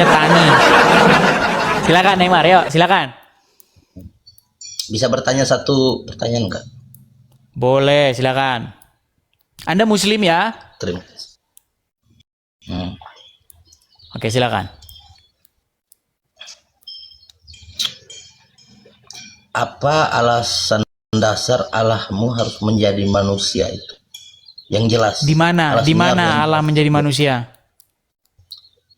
maksudnya tani. Silakan Neymar, yuk silakan. Bisa bertanya satu pertanyaan enggak? Boleh, silakan. Anda Muslim ya? Terima kasih. Oke, silakan. Apa alasan dasar Allahmu harus menjadi manusia itu? Yang jelas. Di mana? Di mana Allah menjadi manusia?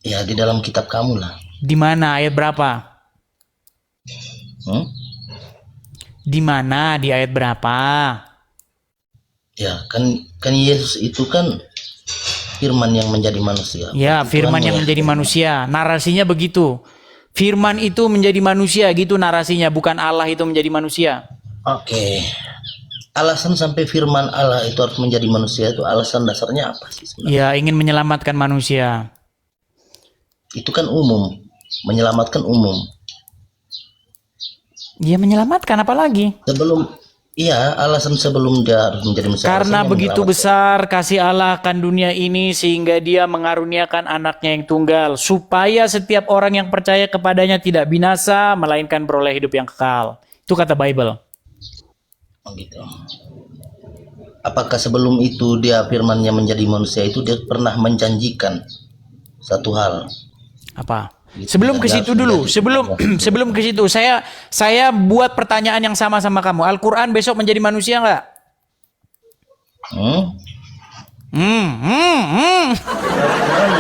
Ya, di dalam kitab kamu lah. Di mana? Ayat berapa? Di mana? Di ayat berapa? Ya, kan Yesus itu kan firman yang menjadi manusia. Ya, firman yang menjadi manusia. Narasinya begitu. Firman itu menjadi manusia, gitu narasinya. Bukan Allah itu menjadi manusia. Oke. Alasan sampai firman Allah itu harus menjadi manusia itu alasan dasarnya apa sih sebenarnya? Ya, ingin menyelamatkan manusia. Itu kan umum. Menyelamatkan umum. Ya, menyelamatkan apa lagi? Alasan sebelum dia harus menjadi manusia. Karena begitu besar kasih Allah akan dunia ini sehingga dia mengaruniakan anaknya yang tunggal. Supaya setiap orang yang percaya kepadanya tidak binasa, melainkan beroleh hidup yang kekal. Itu kata Bible. Oh gitu. Apakah sebelum itu dia firmannya menjadi manusia itu dia pernah menjanjikan satu hal? Apa? Sebelum ke situ dulu, sebelum ke situ, saya buat pertanyaan yang sama kamu. Al-Quran besok menjadi manusia nggak?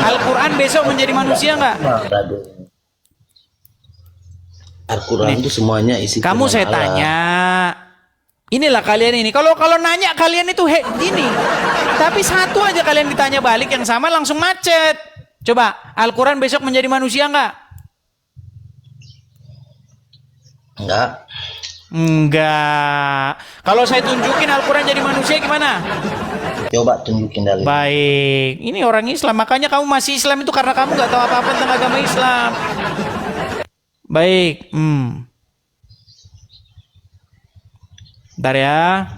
Al-Quran besok menjadi manusia nggak? Al-Quran itu semuanya isi. Kamu saya tanya. Inilah kalian ini. Kalau nanya kalian itu gini. Tapi satu aja kalian ditanya balik yang sama langsung macet. Coba, Al-Quran besok menjadi manusia nggak? Enggak. Kalau saya tunjukin Al-Quran jadi manusia gimana? Coba tunjukin dalil. Baik. Ini orang Islam. Makanya kamu masih Islam itu karena kamu nggak tahu apa-apa tentang agama Islam. Baik. Bentar ya.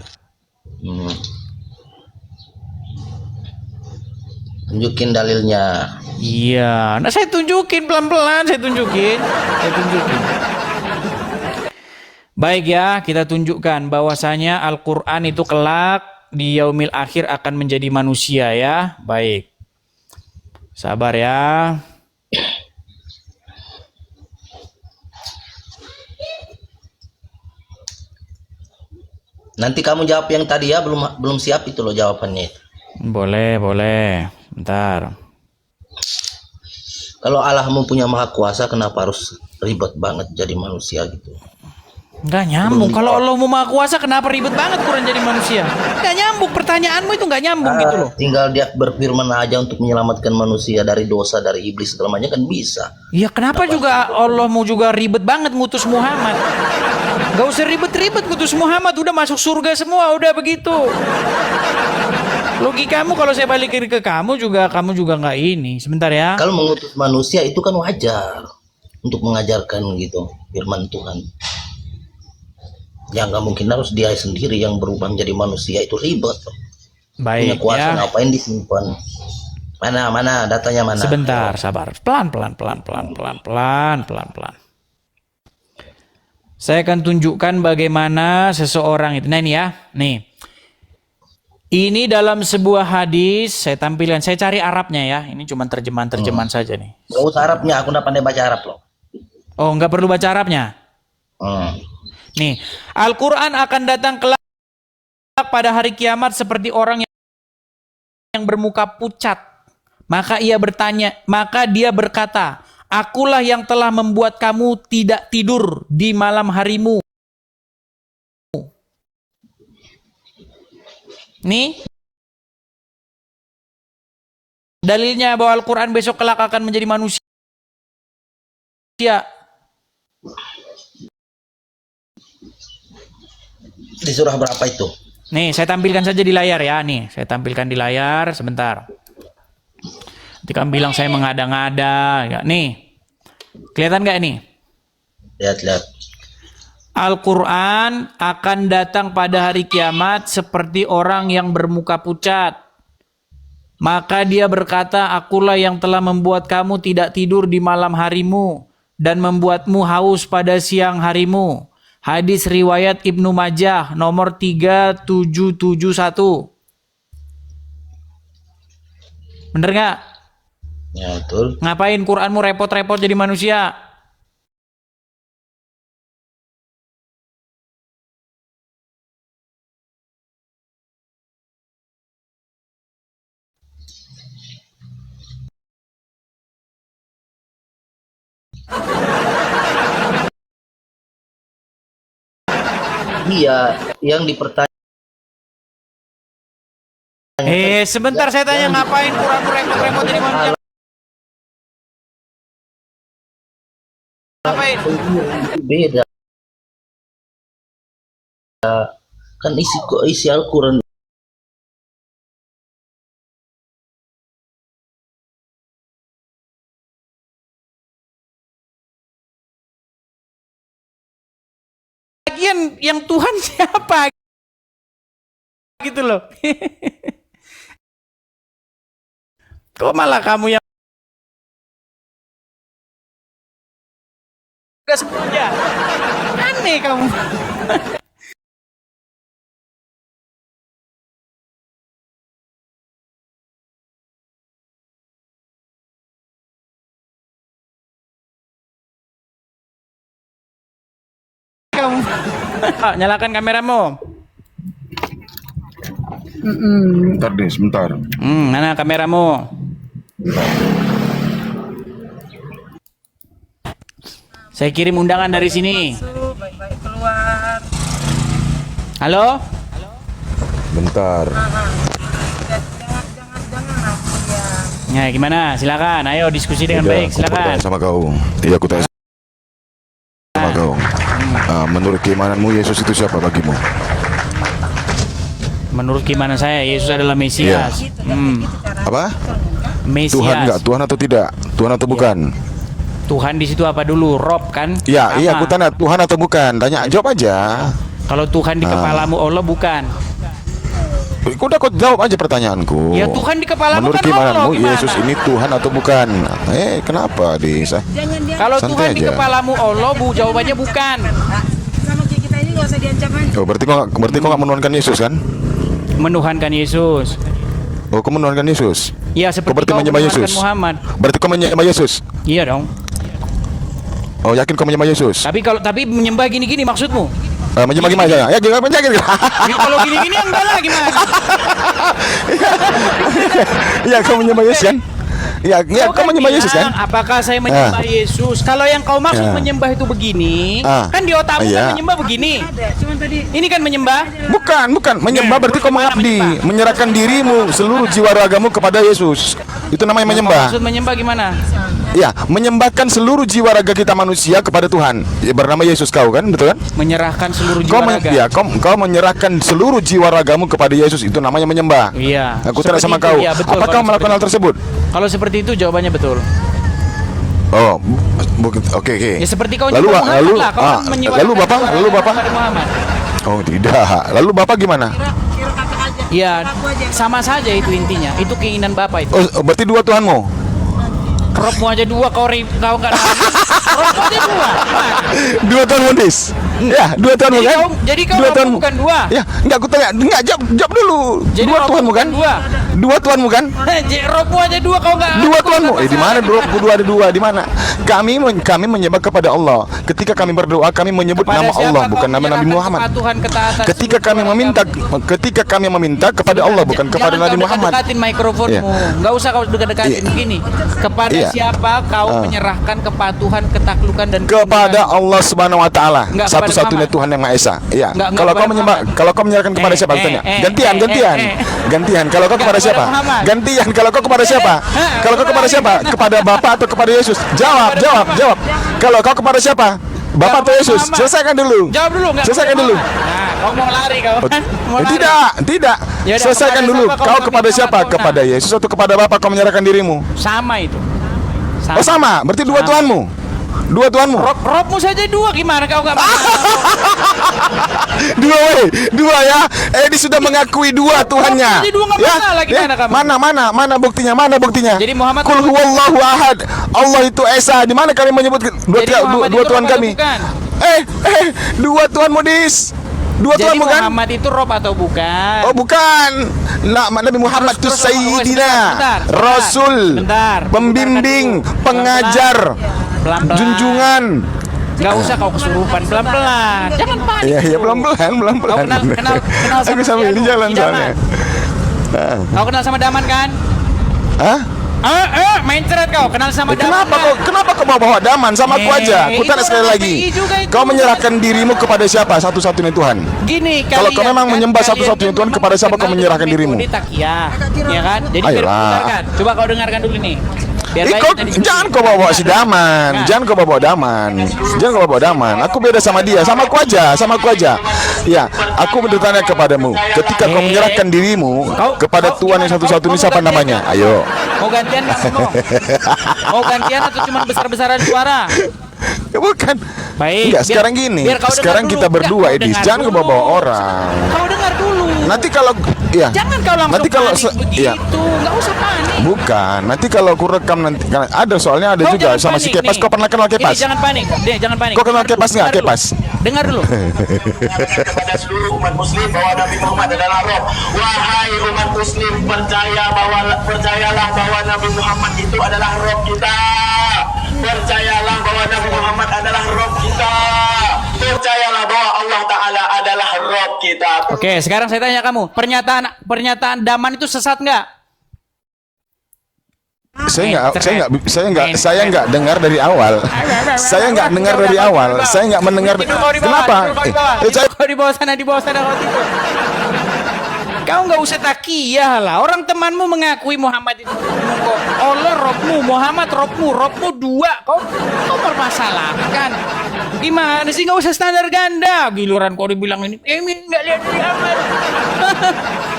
Tunjukin dalilnya. Iya, nah saya tunjukin pelan-pelan, saya tunjukin. Baik ya, kita tunjukkan bahwasanya Al-Quran itu kelak di yaumil akhir akan menjadi manusia ya. Baik, sabar ya. Nanti kamu jawab yang tadi ya, belum siap itu loh jawabannya. Boleh, bentar. Kalau Allah mempunyai maha kuasa, kenapa harus ribet banget jadi manusia gitu? Nggak nyambung. Kalau Allah mau maha kuasa, kenapa ribet banget Quran jadi manusia? Nggak nyambung. Pertanyaanmu itu nggak nyambung gitu loh. Tinggal dia berfirman aja untuk menyelamatkan manusia dari dosa, dari iblis segala macam kan bisa. Ya kenapa juga Allah mau juga ribet banget ngutus Muhammad? Gak usah ribet-ribet ngutus Muhammad, udah masuk surga semua, udah begitu. Logikamu kalau saya balikin ke kamu juga nggak ini. Sebentar ya. Kalau mengutus manusia itu kan wajar untuk mengajarkan gitu firman Tuhan. Ya nggak mungkin harus dia sendiri yang berubah menjadi manusia, itu ribet. Baik, punya kuasa ya. Ngapain disimpan? Mana datanya mana? Sebentar, sabar. Pelan. Saya akan tunjukkan bagaimana seseorang itu. Nah ini ya, nih. Ini dalam sebuah hadis, saya tampilkan. Saya cari Arabnya ya. Ini cuma terjemahan saja nih. Gak usah Arabnya, aku nggak pandai baca Arab loh. Oh, nggak perlu baca Arabnya. Nih, Al-Quran akan datang kelak pada hari kiamat seperti orang yang bermuka pucat. Maka dia berkata, akulah yang telah membuat kamu tidak tidur di malam harimu. Nih, dalilnya bahwa Al-Quran besok kelak akan menjadi manusia. Di surah berapa itu? Nih, saya tampilkan saja di layar ya. Nih, saya tampilkan di layar sebentar. Nanti kamu bilang saya mengada-ngada. Nih, kelihatan nggak nih? Lihat. Al-Quran akan datang pada hari kiamat seperti orang yang bermuka pucat. Maka dia berkata, akulah yang telah membuat kamu tidak tidur di malam harimu dan membuatmu haus pada siang harimu. Hadis riwayat Ibnu Majah nomor 3771. Bener nggak? Ya betul. Ngapain Quranmu repot-repot jadi manusia? Iya, yang dipertanya. Sebentar saya tanya, ngapain Quranmu repot-repot jadi manusia? Ngapain? Beda. Kan isi Al-Quran. Lagian yang Tuhan siapa? Gitu loh. Kok malah kamu yang gak semuanya? Aneh kamu. Kamu. Nyalakan kameramu. Bentar deh, sebentar. Mana kameramu? Saya kirim undangan dari sini. Baik-baik keluar. Halo? Bentar. Jangan aku ya. Ya, gimana? Silakan. Ayo diskusi dengan baik. Aku Silakan. bertanya sama kau. Iya, aku tanya sama kau. Menurut keimananmu, Yesus itu siapa bagimu? Menurut gimana saya, Yesus adalah Mesias. Apa? Mesias. Tuhan enggak? Tuhan atau tidak? Tuhan atau bukan? Tuhan di situ apa dulu? Rob kan? Iya, Sama. iya, aku tanya Tuhan atau bukan. Tanya, jawab aja. Kalau Tuhan di kepalamu Allah bukan. Udah kau jawab aja pertanyaanku. Ya Tuhan di kepalamu Menurut kan Allah. keimananmu, Gimana? Yesus ini Tuhan atau bukan? Kenapa, Desa? Kalau Santai Tuhan di aja. kepalamu Allah, jawabannya bukan. Sama kita ini nggak usah diancam aja. Oh, berarti kau nggak menuhankan Yesus kan? Menuhankan Yesus. Oh, kau menuhankan Yesus? Ya Kau seperti berarti kau menyembah menuhankan Yesus? Muhammad. Berarti kau menyembah Yesus? Iya dong. Oh, yakin kau menyembah Yesus? Tapi menyembah gini-gini maksudmu? Menyembah gimana ya? Ya, gimana? Ya, kalau gini-gini enggak lah gimana? Ya, kau menyembah Yesus kan? Ya, kau menyembah Yesus kan? Apakah saya menyembah Yesus? Kalau yang kau maksud Ya. menyembah itu begini, kan di otakmu Iya. kan menyembah begini. Ada, cuman tadi Ini kan menyembah. Bukan. Menyembah berarti kau Bagaimana mengabdi, menyembah? menyerahkan dirimu, seluruh jiwa ragamu kepada Yesus. Itu namanya menyembah. Maksud menyembah gimana? Ya, menyembahkan seluruh jiwa raga kita manusia kepada Tuhan. Ya, bernama Yesus kau kan, betul kan? Menyerahkan seluruh jiwa raga. Kau menyerahkan seluruh jiwa ragamu kepada Yesus. Itu namanya menyembah. Iya. Aku tanya Seperti sama itu, kau, iya, betul. apakah kau Kalau melakukan hal seperti tersebut? itu. Kalau seperti itu jawabannya betul. Oh, oke. Ya seperti kau Lalu, menyembah Muhammad lalu, lah. Kau kan menyembah lalu bapak, kepada Muhammad. Oh tidak. Lalu bapak gimana? kira kata aja. Ya, Aku aja. sama saja itu intinya. Itu keinginan Bapak itu. Oh, berarti dua Tuhanmu? Robmu aja dua, kau enggak. Robmu aja dua. Dua Tuhanmu, Dis? Ya, dua Tuhanmu kan? Jadi kau Dua Robmu Tuhanmu. bukan dua. Ya, enggak aku tanya. Enggak, jawab dulu. Jadi Dua Robmu Tuhanmu bukan kan? dua. Dua Tuhanmu kan? Robmu aja dua, kau enggak. Dua Tuhanmu. Di mana dua ada dua? Di mana? Kami menyembah kepada Allah. Ketika kami berdoa, kami menyebut Kepada nama siapa Allah, kau bukan nama Nabi menyerahkan Muhammad. kepatuhan, ketaatan, Ketika kami meminta kepada Allah, bukan kepada Nabi Muhammad. Dekatin mikrofonmu. Iya. Enggak usah kau dekat-dekatin Iya. begini. Kepada Iya. siapa kau menyerahkan kepatuhan, ketaklukan dan Kepada Allah Subhanahu wa taala, Enggak, kepada satu-satunya Muhammad. Tuhan yang Maha Esa. Iya. Enggak, Kalau kau kepada menyembah, Muhammad. kalau kau menyerahkan kepada siapa? Tanya. Gantian. Gantian. Kalau kau Enggak, kepada kepada siapa? Muhammad. Gantian. Kalau kau kepada siapa? Kalau kau kepada siapa? Kepada Bapa atau kepada Yesus? Jawab. Kalau kau kepada siapa? Bapa atau kepada Yesus? Muhammad. Selesaikan dulu. Jawab dulu enggak? Selesaikan dulu. Nah, kau mau lari kau. Mau lari. Tidak. Yaudah, Selesaikan kepada dulu. siapa kau Kau meminta kepada siapa? kau? Kepada Yesus atau kepada Bapa kau menyerahkan dirimu? Sama itu. Oh sama, berarti dua Sama. Tuhanmu. Dua Tuhanmu. Robmu saja dua, gimana kau nggak mau? Dua ya. Dia sudah mengakui dua Tuhannya. Jadi dua nggak masalah, gimana kamu? Mana buktinya? Jadi Muhammad Qul huwallahu ahad. Allah itu esa. Di mana kami menyebut dua Tuhan kami? Bukan? Dua Tuhan modis. Dua Jadi Tuhan bukan? Muhammad itu Rob atau bukan? Oh bukan. Nabi Muhammad itu Sayyidina, Bentar. Rasul, pembimbing, pengajar, Pelan-pelan. junjungan. Gak usah kau kesurupan, pelan-pelan. Jangan panik. Iya pelan-pelan. Kau kenal sama Aku sambil di jalan Daman. soalnya. Kau kenal sama Daman kan? Hah? Main ceret kau, kenal sama Daman. Kenapa kau bawa Daman sama aku aja? Ku tanya itu sekali orang lagi. PI juga itu. Kau menyerahkan dirimu kepada siapa? Satu-satunya Tuhan. Gini, Kalau kau memang menyembah satu-satunya Tuhan, kepada siapa kau menyerahkan dirimu? Ini takiyah, ya kan? Jadi biar Ayolah. kau dengarkan. Coba kau dengarkan dulu nih. Biar baik kita diskusi. Jangan kau bawa si Daman. Nah. Jangan kau bawa Daman. Aku beda sama dia. Sama aku aja. Ya, aku bertanya kepadamu. Ketika kau menyerahkan dirimu kepada Tuhan yang satu-satunya, siapa namanya? Ayo. Mau gantian nggak ngomong? Mau gantian atau cuma besar-besaran suara? Ya bukan. Baik. Enggak, sekarang gini. biar kau dengar Sekarang dulu. kita berdua, Kau Edis. dengar Jangan kau dulu. bawa orang. Kau dengar dulu. Nanti kalau ya. Jangan kau langsung Nanti kalau panik begitu. ya. Nggak usah panik. Bukan. Nanti kalau aku rekam nanti karena ada soalnya ada Kau juga jangan sama si panik, Kepas. nih. Kau pernah kenal Kepas? Ini jangan panik. Jangan panik. Kau kenal Dengar Kepas dulu, nggak? dengar dulu. Kepas? Dengar dulu. Kepada seluruh umat muslim bahwa Nabi Muhammad adalah Rob. Wahai umat muslim, percayalah bahwa Nabi Muhammad itu adalah Rob kita. Percayalah bahwa Nabi Muhammad adalah Rob kita. Percayalah bahwa Allah Ta'ala adalah Rob kita. Oke, sekarang saya tanya kamu, pernyataan Daman itu sesat nggak? Saya nggak dengar dari awal. Saya nggak dengar dari awal. Saya nggak mendengar. Kenapa? Kau di bawah sana kau tidur. Kau nggak usah takiyah lah. Orang temanmu mengakui Muhammad itu kok. Allah Robmu, Muhammad Robmu dua. Kau permasalahkan. Gimana sih, nggak usah standar ganda. Giliran kau dibilang ini nggak lihat dari awal.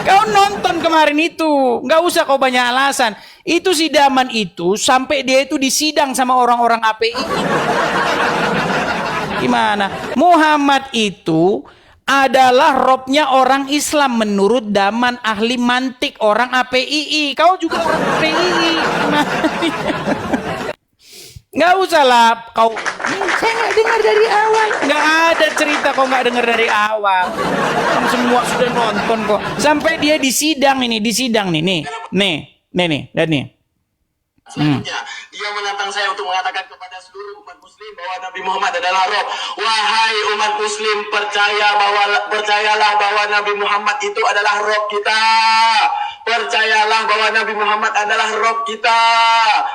Kau nonton kemarin itu, nggak usah kau banyak alasan. Itu si Daman itu sampai dia itu disidang sama orang-orang API. Gimana? Muhammad itu adalah robnya orang Islam menurut Daman, ahli mantik orang APII. Kau juga orang APII. Nggak usah lah kau. Saya nggak dengar dari awal. Nggak ada cerita kau nggak dengar dari awal. Kamu semua sudah nonton kok. Sampai dia disidang nih. Nih, lihat nih. Selanjutnya, dia menantang saya untuk mengatakan kepada seluruh umat muslim bahwa Nabi Muhammad adalah Rob. Wahai umat muslim, percayalah bahwa Nabi Muhammad itu adalah Rob kita. Percayalah bahwa Nabi Muhammad adalah Rob kita.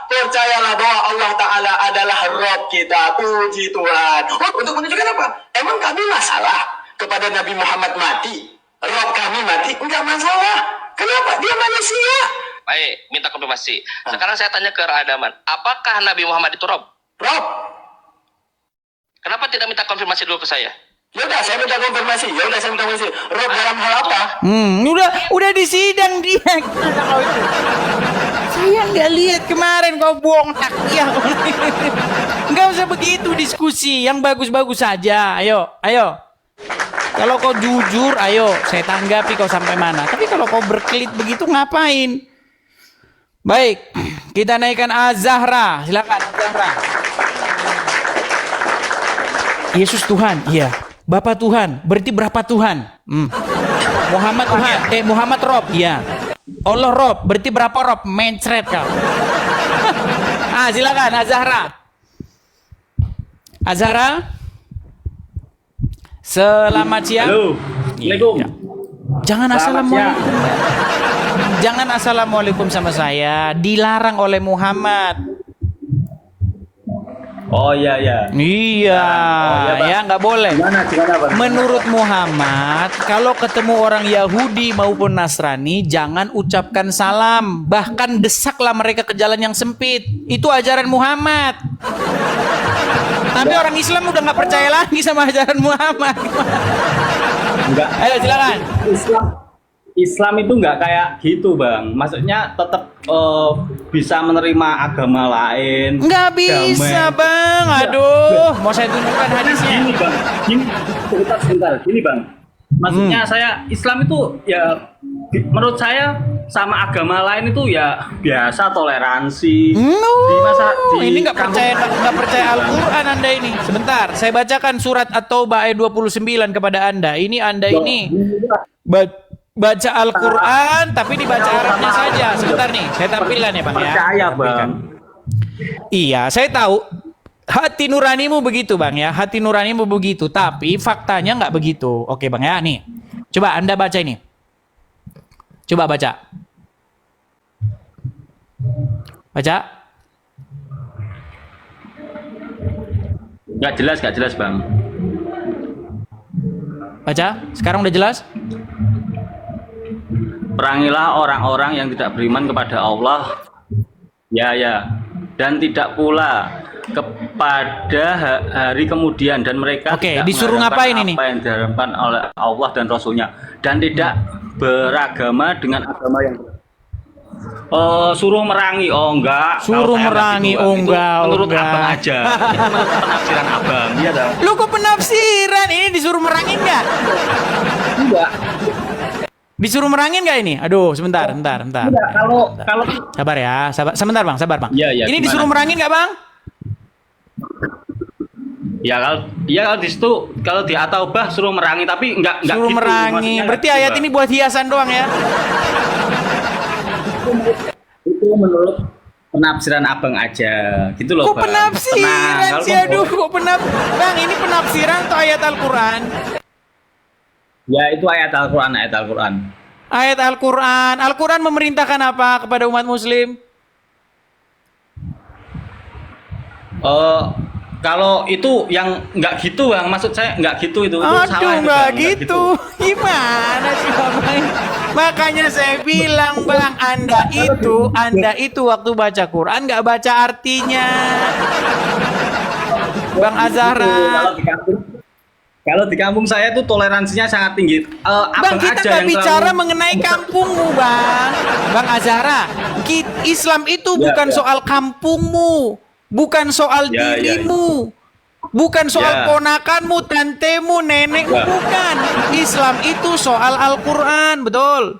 Percayalah bahwa Allah Ta'ala adalah Rob kita. Puji Tuhan. Untuk menunjukkan apa? Emang kami masalah kepada Nabi Muhammad mati? Rob kami mati? Enggak masalah. Kenapa? Dia manusia. Baik, minta konfirmasi. Sekarang saya tanya ke Radaman, apakah Nabi Muhammad itu Rob? Rob. Kenapa tidak minta konfirmasi dulu ke saya? Yaudah, saya minta konfirmasi. Rob dalam hal apa? Udah disidang dia. Saya nggak lihat kemarin kau bohong takiyah. Nggak usah begitu diskusi, yang bagus-bagus saja. Ayo. Kalau kau jujur, ayo saya tanggapi kau sampai mana. Tapi kalau kau berkelit begitu ngapain? Baik, kita naikkan Az-Zahra. Silakan Az-Zahra. Yesus Tuhan, iya. Bapa Tuhan, berarti berapa Tuhan? Muhammad Tuhan, Muhammad Rob, iya. Allah Rob, berarti berapa Rob? Mencret kau. Silakan Az-Zahra. Az-Zahra. Selamat siang. Halo. Assalamualaikum. Iya. Jangan assalamualaikum. Jangan assalamualaikum sama saya. Dilarang oleh Muhammad. Oh iya. Iya, ya nggak boleh. Gimana Bang? Menurut Muhammad, kalau ketemu orang Yahudi maupun Nasrani, jangan ucapkan salam. Bahkan desaklah mereka ke jalan yang sempit. Itu ajaran Muhammad. Tapi orang Islam udah nggak percaya lagi sama ajaran Muhammad. Enggak. Ayo silakan. Islam itu nggak kayak gitu bang. Maksudnya tetap bisa menerima agama lain. Nggak bisa, damai. Bang. Nggak, Aduh, mau saya tunjukkan hadisnya. Gini bang, sebentar. Gini bang, maksudnya saya Islam itu ya menurut saya sama agama lain itu ya biasa toleransi. Ini nggak percaya Al-Quran Anda ini. Sebentar, saya bacakan surat At-Taubah ayat 29 kepada Anda. Ini Anda ini baca Al-Quran tapi dibaca Arabnya saja. Sebentar nih, saya tampilkan ya Bang ya. Percaya bang. Iya, saya tahu hati nuranimu begitu Bang ya. Hati nuranimu begitu, tapi faktanya nggak begitu. Oke Bang ya, nih. Coba Anda baca ini. Coba baca. Baca. Nggak jelas bang. Baca. Sekarang udah jelas? Perangilah orang-orang yang tidak beriman kepada Allah. Ya. Dan tidak pula kepada hari kemudian, dan mereka Oke, tidak disuruh mengharapkan ngapain ini? apa yang diharapkan oleh Allah dan Rasulnya, dan tidak beragama dengan agama yang suruh merangi. Oh enggak, Suruh merangi, gitu, Bang. oh Itu enggak, oh menurut enggak. abang aja. Itu menurut penafsiran abang. Iya dah. Lu kok penafsiran? Ini disuruh merangin nggak? Enggak. Disuruh merangin nggak ini? Aduh, sebentar. Enggak, kalau Sabar ya, sebentar Bang, sabar Bang. Iya, Ini gimana? disuruh merangin nggak Bang? kalau di situ kalau di At-Taubah suruh merangi, tapi enggak Suruh gitu. merangi. Maksudnya Berarti enggak ayat gitu, ini buat hiasan doang ya? itu menurut penafsiran abang aja gitu loh Kok Bang. penafsiran Tenang, sih? Aduh, kok Bang, ini penafsiran atau ayat Al-Quran? ya itu ayat Al-Quran. Ayat Al-Quran. Al-Quran memerintahkan apa kepada umat muslim? Kalau itu yang nggak gitu Bang, maksud saya nggak gitu itu salah Aduh, itu, nggak Bang, gitu. Gimana sih Bang? Makanya saya bilang Bang, Anda itu waktu baca Quran nggak baca artinya. Bang Azhara. Kalau di kampung saya tuh toleransinya sangat tinggi. Bang, kita nggak bicara mengenai kampungmu, Bang Azhara. Islam itu bukan soal kampungmu, bukan soal dirimu, bukan soal ponakanmu, tantemu, nenekmu, bukan. Islam itu soal Al-Quran, betul?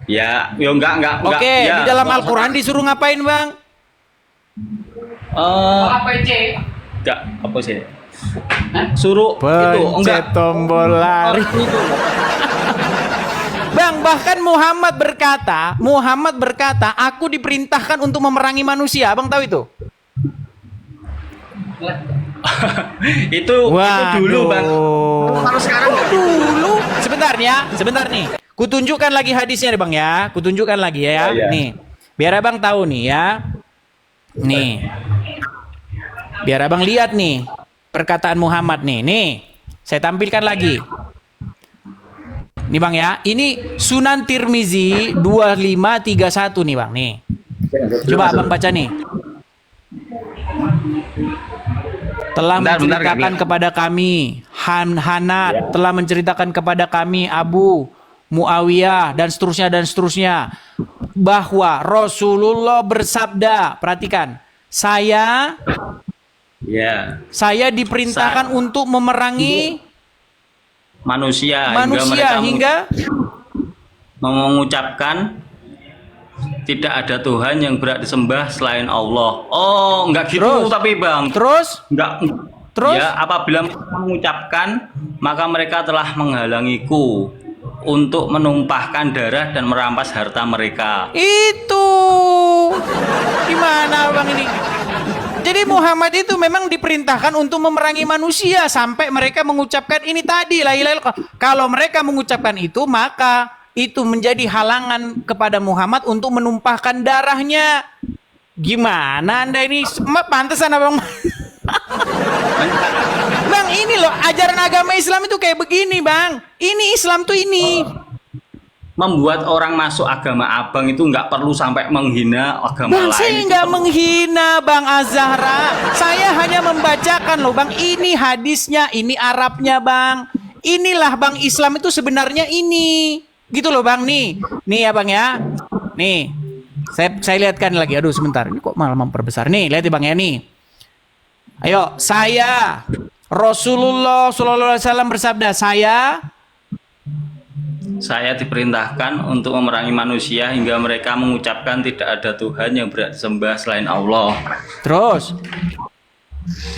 Ya, enggak. Oke, Ya. di dalam Al-Quran disuruh ngapain, Bang? Enggak, apa sih? Suruh itu enggak. Tombol lari. Bang, bahkan Muhammad berkata, aku diperintahkan untuk memerangi manusia. Abang tahu itu? itu dulu Bang. Kalau sekarang enggak gitu. Dulu. Sebentar nih. Kutunjukkan lagi hadisnya deh Bang ya. Kutunjukkan lagi ya. Iya. Nih. Biar Abang tahu nih ya. Nih. Biar Abang lihat nih perkataan Muhammad nih. Nih. Saya tampilkan lagi. Nih Bang ya. Ini Sunan Tirmizi 2531 nih Bang. Nih. Coba Abang baca nih. Telah menceritakan kepada kami Hanat, telah menceritakan kepada kami Abu Muawiyah dan seterusnya bahwa Rasulullah bersabda, perhatikan, saya diperintahkan untuk memerangi manusia hingga mengucapkan tidak ada Tuhan yang berhak disembah selain Allah. Oh, enggak gitu. Terus? Tapi Bang. terus Terus? Ya, apabila mereka mengucapkan, maka mereka telah menghalangiku untuk menumpahkan darah dan merampas harta mereka. itu gimana Bang ini? Jadi Muhammad itu memang diperintahkan untuk memerangi manusia sampai mereka mengucapkan ini tadi, la ilaha illallah. Kalau mereka mengucapkan itu, maka itu menjadi halangan kepada Muhammad untuk menumpahkan darahnya. Gimana Anda ini? Pantesan Abang. Bang, ini loh ajaran agama Islam itu kayak begini, Bang. Ini Islam tuh ini. Membuat orang masuk agama abang itu nggak perlu sampai menghina agama Bang, lain. saya nggak menghina Bang Azhara. Saya hanya membacakan loh, Bang. Ini hadisnya, ini Arabnya, Bang. Inilah Bang Islam itu sebenarnya ini. Gitu loh Bang, nih ya Bang ya. Nih, saya lihatkan lagi. Aduh sebentar, ini kok malah memperbesar. Nih, lihat ya Bang ya nih. Ayo, saya Rasulullah SAW bersabda, Saya diperintahkan untuk memerangi manusia hingga mereka mengucapkan tidak ada Tuhan yang berhak disembah selain Allah.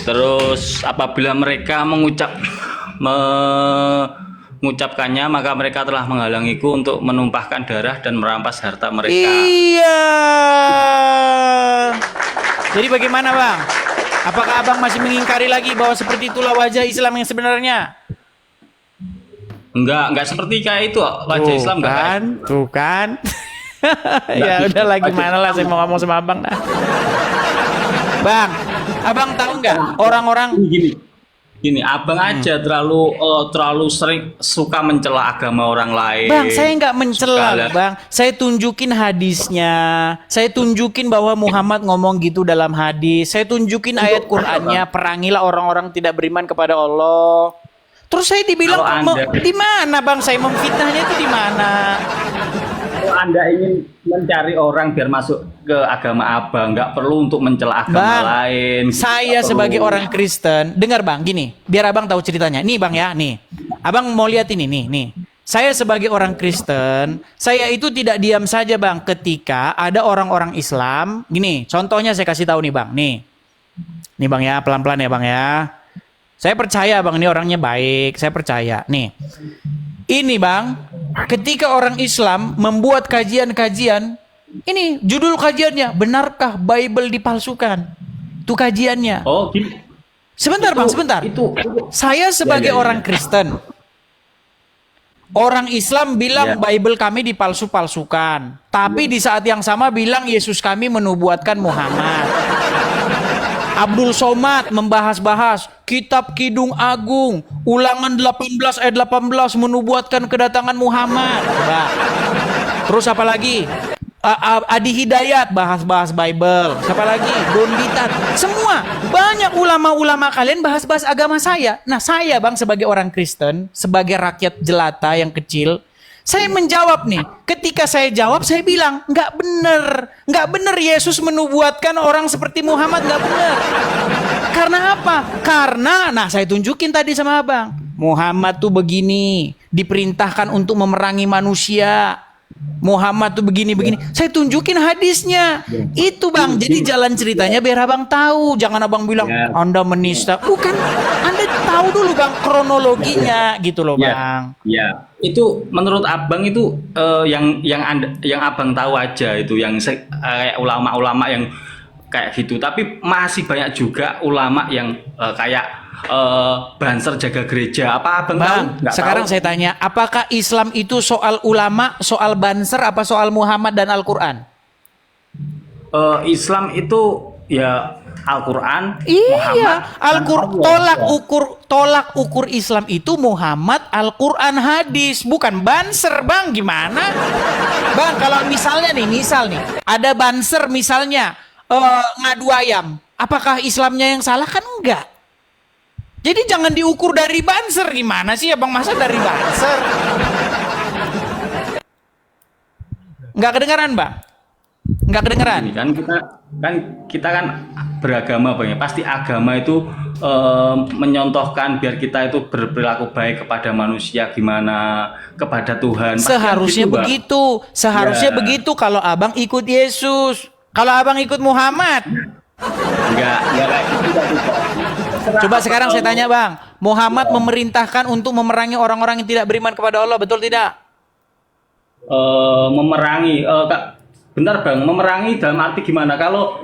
Terus apabila mereka mengucapkannya, maka mereka telah menghalangiku untuk menumpahkan darah dan merampas harta mereka. Iya. Jadi bagaimana Bang? Apakah Abang masih mengingkari lagi bahwa seperti itulah wajah Islam yang sebenarnya? Enggak seperti kayak itu wajah Islam enggak. Tuh kan. Ya udah lagi mana lah saya mau ngomong sama Abang dah. Bang, Abang tahu nggak orang-orang Gini, Abang aja terlalu sering suka mencela agama orang lain. Bang, saya nggak mencela, Bang. Saya tunjukin hadisnya. Saya tunjukin bahwa Muhammad ngomong gitu dalam hadis. Saya tunjukin ayat Qur'annya, perangilah orang-orang tidak beriman kepada Allah. Terus saya dibilang di mana Bang? Saya memfitnahnya itu di mana? Kalau Anda ingin mencari orang biar masuk ke agama Abang, nggak perlu untuk mencela agama lain. Saya sebagai orang Kristen, dengar Bang, gini, biar Abang tahu ceritanya. Nih Bang ya, nih. Abang mau lihat ini nih. Saya sebagai orang Kristen, saya itu tidak diam saja Bang ketika ada orang-orang Islam. Gini, contohnya saya kasih tahu nih Bang, nih. Nih Bang ya, pelan-pelan ya Bang ya. Saya percaya Bang, ini orangnya baik, saya percaya. Nih, ini Bang, ketika orang Islam membuat kajian-kajian, ini judul kajiannya, benarkah Bible dipalsukan? Itu kajiannya. Oh, gitu. Sebentar Bang, sebentar. Saya sebagai orang Kristen, orang Islam bilang Bible kami dipalsu-palsukan. Tapi di saat yang sama bilang Yesus kami menubuatkan Muhammad. Abdul Somad membahas-bahas kitab Kidung Agung, Ulangan 18 ayat 18 menubuatkan kedatangan Muhammad. Coba. Terus apa lagi? Adi Hidayat bahas-bahas Bible. Siapa lagi? Don Bitat. Semua banyak ulama-ulama kalian bahas-bahas agama saya. Nah, saya Bang sebagai orang Kristen, sebagai rakyat jelata yang kecil, saya menjawab nih. Ketika saya jawab, saya bilang, nggak bener Yesus menubuatkan orang seperti Muhammad, nggak bener. Karena apa? Karena, nah saya tunjukin tadi sama Abang, Muhammad tuh begini, diperintahkan untuk memerangi manusia. Muhammad tuh begini. Saya tunjukin hadisnya. Itu Bang, jadi jalan ceritanya biar Abang tahu. Jangan Abang bilang, Anda menista. Bukan, Anda tahu dulu Bang kronologinya gitu loh Bang. Ya. Itu menurut Abang itu yang Abang tahu aja itu yang kayak ulama-ulama yang kayak gitu. Tapi masih banyak juga ulama yang kayak Banser jaga gereja. Apa Abang tahu? Nggak Sekarang tahu. saya tanya, apakah Islam itu soal ulama, soal Banser, apa soal Muhammad dan Al-Quran? Islam itu ya Al-Quran. Iya, Al-Quran tolak ukur Islam itu Muhammad, Al-Quran, hadis, bukan Banser Bang. Gimana? Bang, kalau misalnya nih, ada Banser misalnya ngadu ayam, apakah Islamnya yang salah? Kan enggak. Jadi jangan diukur dari Banser. Gimana sih Abang, masa dari Banser? Nggak kedengeran Bang? Nggak kedengeran? Kita kan beragama Bang ya. Pasti agama itu menyontohkan biar kita itu berperilaku baik kepada manusia, gimana kepada Tuhan. Seharusnya gitu, begitu. Seharusnya begitu kalau Abang ikut Yesus. Kalau Abang ikut Muhammad. Enggak kayak gitu. Coba sekarang saya tanya Bang, Muhammad memerintahkan untuk memerangi orang-orang yang tidak beriman kepada Allah, betul tidak? Memerangi, bentar Bang, memerangi dalam arti gimana? Kalau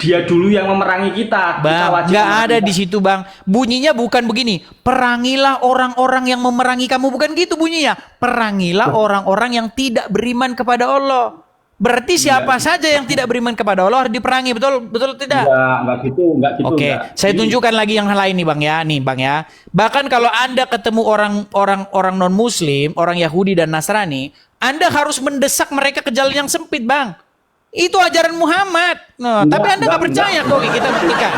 dia dulu yang memerangi kita, Bang, nggak ada di situ Bang. Bunyinya bukan begini. Perangilah orang-orang yang memerangi kamu, bukan gitu bunyinya. Perangilah orang-orang yang tidak beriman kepada Allah. Berarti siapa saja yang tidak beriman kepada Allah harus diperangi, betul tidak? Enggak gitu. Oke, saya tunjukkan lagi yang lain nih Bang ya. Nih Bang ya. Bahkan kalau Anda ketemu orang non Muslim, orang Yahudi dan Nasrani, Anda harus mendesak mereka ke jalan yang sempit Bang. Itu ajaran Muhammad. Nah, tapi Anda nggak percaya kok. Kita buktikan.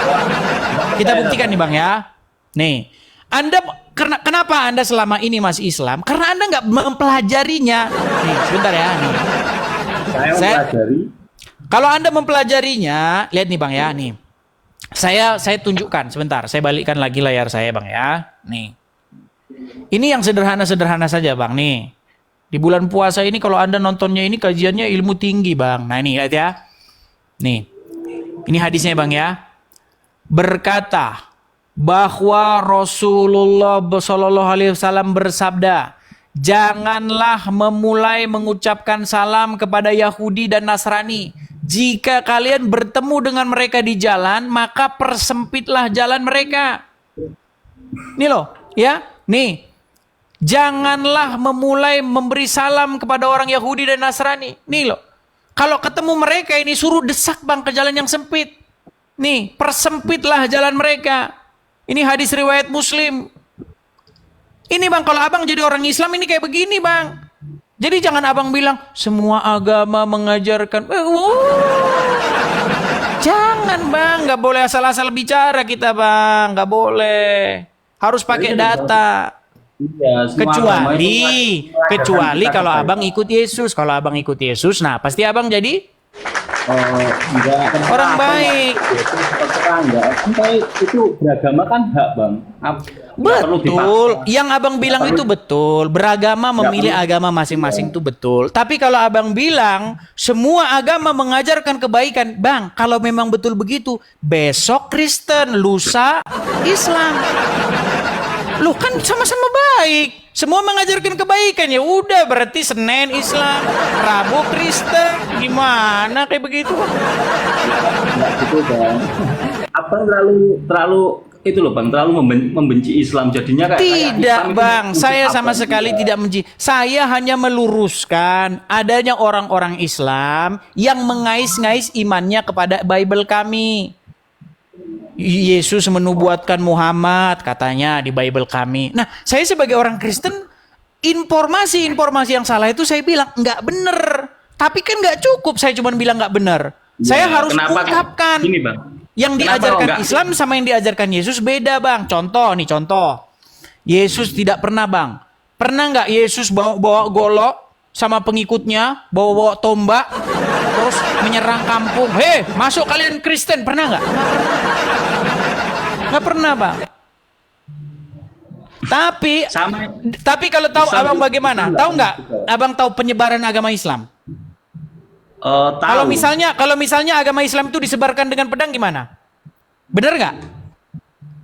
Kita buktikan nih Bang ya. Nih, Anda kenapa Anda selama ini masih Islam? Karena Anda nggak mempelajarinya. Nih, sebentar ya. Nih. Saya mempelajari. Kalau Anda mempelajarinya, lihat nih Bang ya, nih. Saya tunjukkan sebentar. Saya balikkan lagi layar saya Bang ya. Nih. Ini yang sederhana-sederhana saja Bang nih. Di bulan puasa ini kalau Anda nontonnya ini kajiannya ilmu tinggi Bang. Nah ini lihat ya. Nih. Ini hadisnya Bang ya. Berkata bahwa Rasulullah Shallallahu Alaihi Wasallam bersabda, janganlah memulai mengucapkan salam kepada Yahudi dan Nasrani. Jika kalian bertemu dengan mereka di jalan, maka persempitlah jalan mereka. Nih loh, ya, nih. Janganlah memulai memberi salam kepada orang Yahudi dan Nasrani. Nih loh. Kalau ketemu mereka ini suruh desak Bang ke jalan yang sempit. Nih, persempitlah jalan mereka. Ini hadis riwayat Muslim. Ini Bang, kalau Abang jadi orang Islam ini kayak begini Bang. Jadi jangan Abang bilang semua agama mengajarkan. Jangan Bang, nggak boleh asal-asal bicara kita Bang, nggak boleh. Harus pakai data. Iya, Kecuali kalau Abang ikut Yesus. Kalau Abang ikut Yesus, nah pasti Abang jadi orang baik. Itu beragama kan hak Bang. Betul, yang Abang bilang itu betul. Beragama memilih agama masing-masing itu betul. Tapi kalau Abang bilang semua agama mengajarkan kebaikan, Bang, kalau memang betul begitu, besok Kristen, lusa Islam. Loh kan sama-sama baik. Semua mengajarkan kebaikan, ya udah berarti Senin Islam, Rabu Kristen, gimana kayak begitu? Gitu Bang. Abang terlalu itu loh Bang, terlalu membenci Islam jadinya kayak tidak Islam Bang, saya sama juga. sekali tidak membenci. Saya hanya meluruskan adanya orang-orang Islam yang mengais-ngais imannya kepada Bible kami. Yesus menubuatkan Muhammad katanya di Bible kami. Nah, saya sebagai orang Kristen, informasi-informasi yang salah itu saya bilang nggak bener. Tapi kan nggak cukup saya cuma bilang nggak bener. Saya harus ungkapkan. Gini Bang. Yang diajarkan Islam sama yang diajarkan Yesus beda Bang. Contoh. Yesus tidak pernah Bang. Pernah nggak Yesus bawa golok sama pengikutnya, bawa tombak, terus menyerang kampung. Hei, masuk kalian Kristen, pernah nggak? Nggak pernah Bang. Tapi kalau tahu Abang bagaimana? Tahu nggak? Abang tahu penyebaran agama Islam? Tahu. Kalau misalnya agama Islam itu disebarkan dengan pedang gimana? Bener nggak?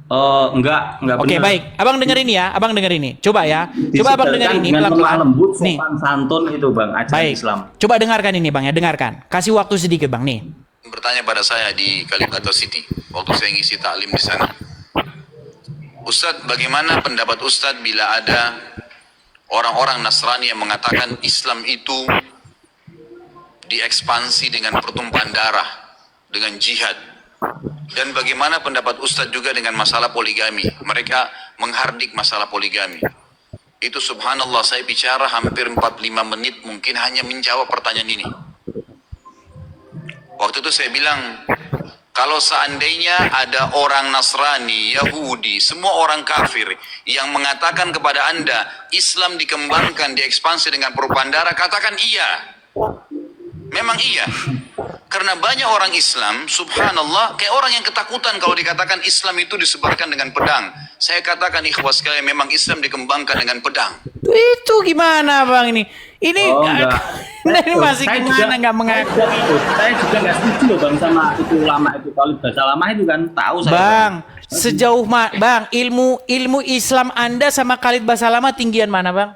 Enggak Oke, benar. baik. Abang denger ini ya, Abang denger ini. Coba ya. Coba Abang denger ini pelan-pelan. Lembut, Nih. sopan santun itu Bang, ajaran Baik. Islam. Coba dengarkan ini Bang ya, dengarkan. Kasih waktu sedikit Bang nih. Bertanya pada saya di Kalibata City waktu saya ngisi taklim di sana. Ustadz, bagaimana pendapat Ustadz bila ada orang-orang Nasrani yang mengatakan Islam itu diekspansi dengan pertumpahan darah, dengan jihad? Dan bagaimana pendapat Ustadz juga dengan masalah poligami? Mereka menghardik masalah poligami. Itu subhanallah, saya bicara hampir 45 menit mungkin hanya menjawab pertanyaan ini. Waktu itu saya bilang, kalau seandainya ada orang Nasrani, Yahudi, semua orang kafir yang mengatakan kepada Anda, Islam dikembangkan, diekspansi dengan perubahan darah, katakan iya. Memang iya. Karena banyak orang Islam, subhanallah, kayak orang yang ketakutan kalau dikatakan Islam itu disebarkan dengan pedang. Saya katakan ikhwas sekalian, memang Islam dikembangkan dengan pedang. Itu gimana Bang ini? Ini ini masih Saya gimana juga- nggak mengaku? Saya juga nggak setuju loh Bang sama itu ulama itu. Kalau bahasa lama itu kan tahu saya. Bang, sejauh Bang, ilmu Islam Anda sama Khalid Basalamah tinggian mana Bang?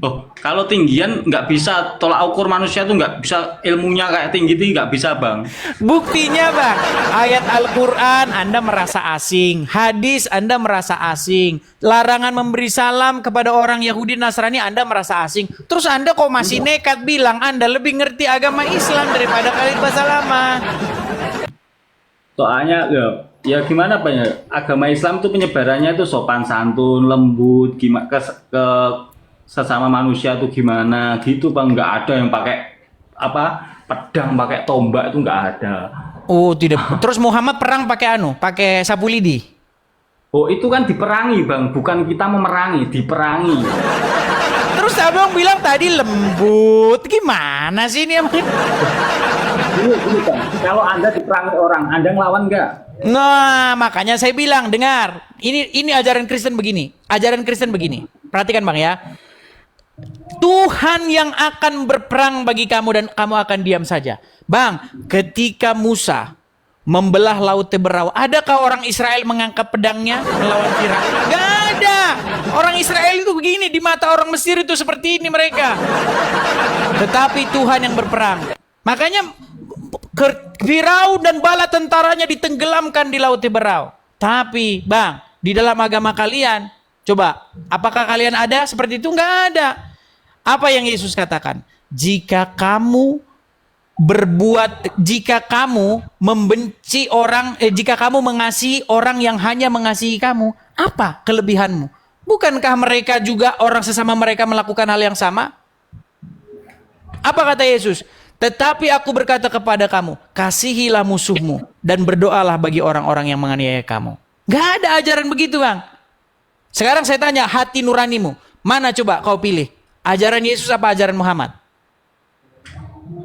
Oh, kalau tinggian nggak bisa tolak ukur manusia tuh nggak bisa ilmunya kayak tinggi nggak bisa Bang. Buktinya Bang, ayat Al-Quran Anda merasa asing, hadis Anda merasa asing, larangan memberi salam kepada orang Yahudi Nasrani Anda merasa asing. Terus Anda kok masih nekat bilang Anda lebih ngerti agama Islam daripada Khalid Basalamah? Soalnya ya gimana Pak ya, agama Islam tuh penyebarannya itu sopan santun, lembut, gimana ke sesama manusia tuh gimana gitu Bang, nggak ada yang pakai pedang, pakai tombak, itu nggak ada. Oh tidak. Terus Muhammad perang pakai pakai sapu lidi. Oh, itu kan diperangi, Bang. Bukan kita memerangi, diperangi. Terus abang bilang tadi lembut. Gimana sih ini emang? Gini, Bang. Kalau Anda diperangi orang, Anda ngelawan nggak? Nah, makanya saya bilang, dengar. Ini ajaran Kristen begini. Ajaran Kristen begini. Perhatikan Bang ya. Tuhan yang akan berperang bagi kamu dan kamu akan diam saja. Bang, ketika Musa membelah laut Teberau, adakah orang Israel mengangkat pedangnya melawan Firaun? Gak ada. Orang Israel itu begini, di mata orang Mesir itu seperti ini mereka. Tetapi Tuhan yang berperang. Makanya Firaun dan bala tentaranya ditenggelamkan di laut Teberau. Tapi Bang, di dalam agama kalian, coba, apakah kalian ada seperti itu? Gak ada. Apa yang Yesus katakan? Jika kamu membenci orang, jika kamu mengasihi orang yang hanya mengasihi kamu, apa kelebihanmu? Bukankah mereka juga orang sesama mereka melakukan hal yang sama? Apa kata Yesus? Tetapi aku berkata kepada kamu, kasihilah musuhmu dan berdoalah bagi orang-orang yang menganiaya kamu. Gak ada ajaran begitu Bang. Sekarang saya tanya, hati nuranimu, mana coba kau pilih? Ajaran Yesus apa ajaran Muhammad?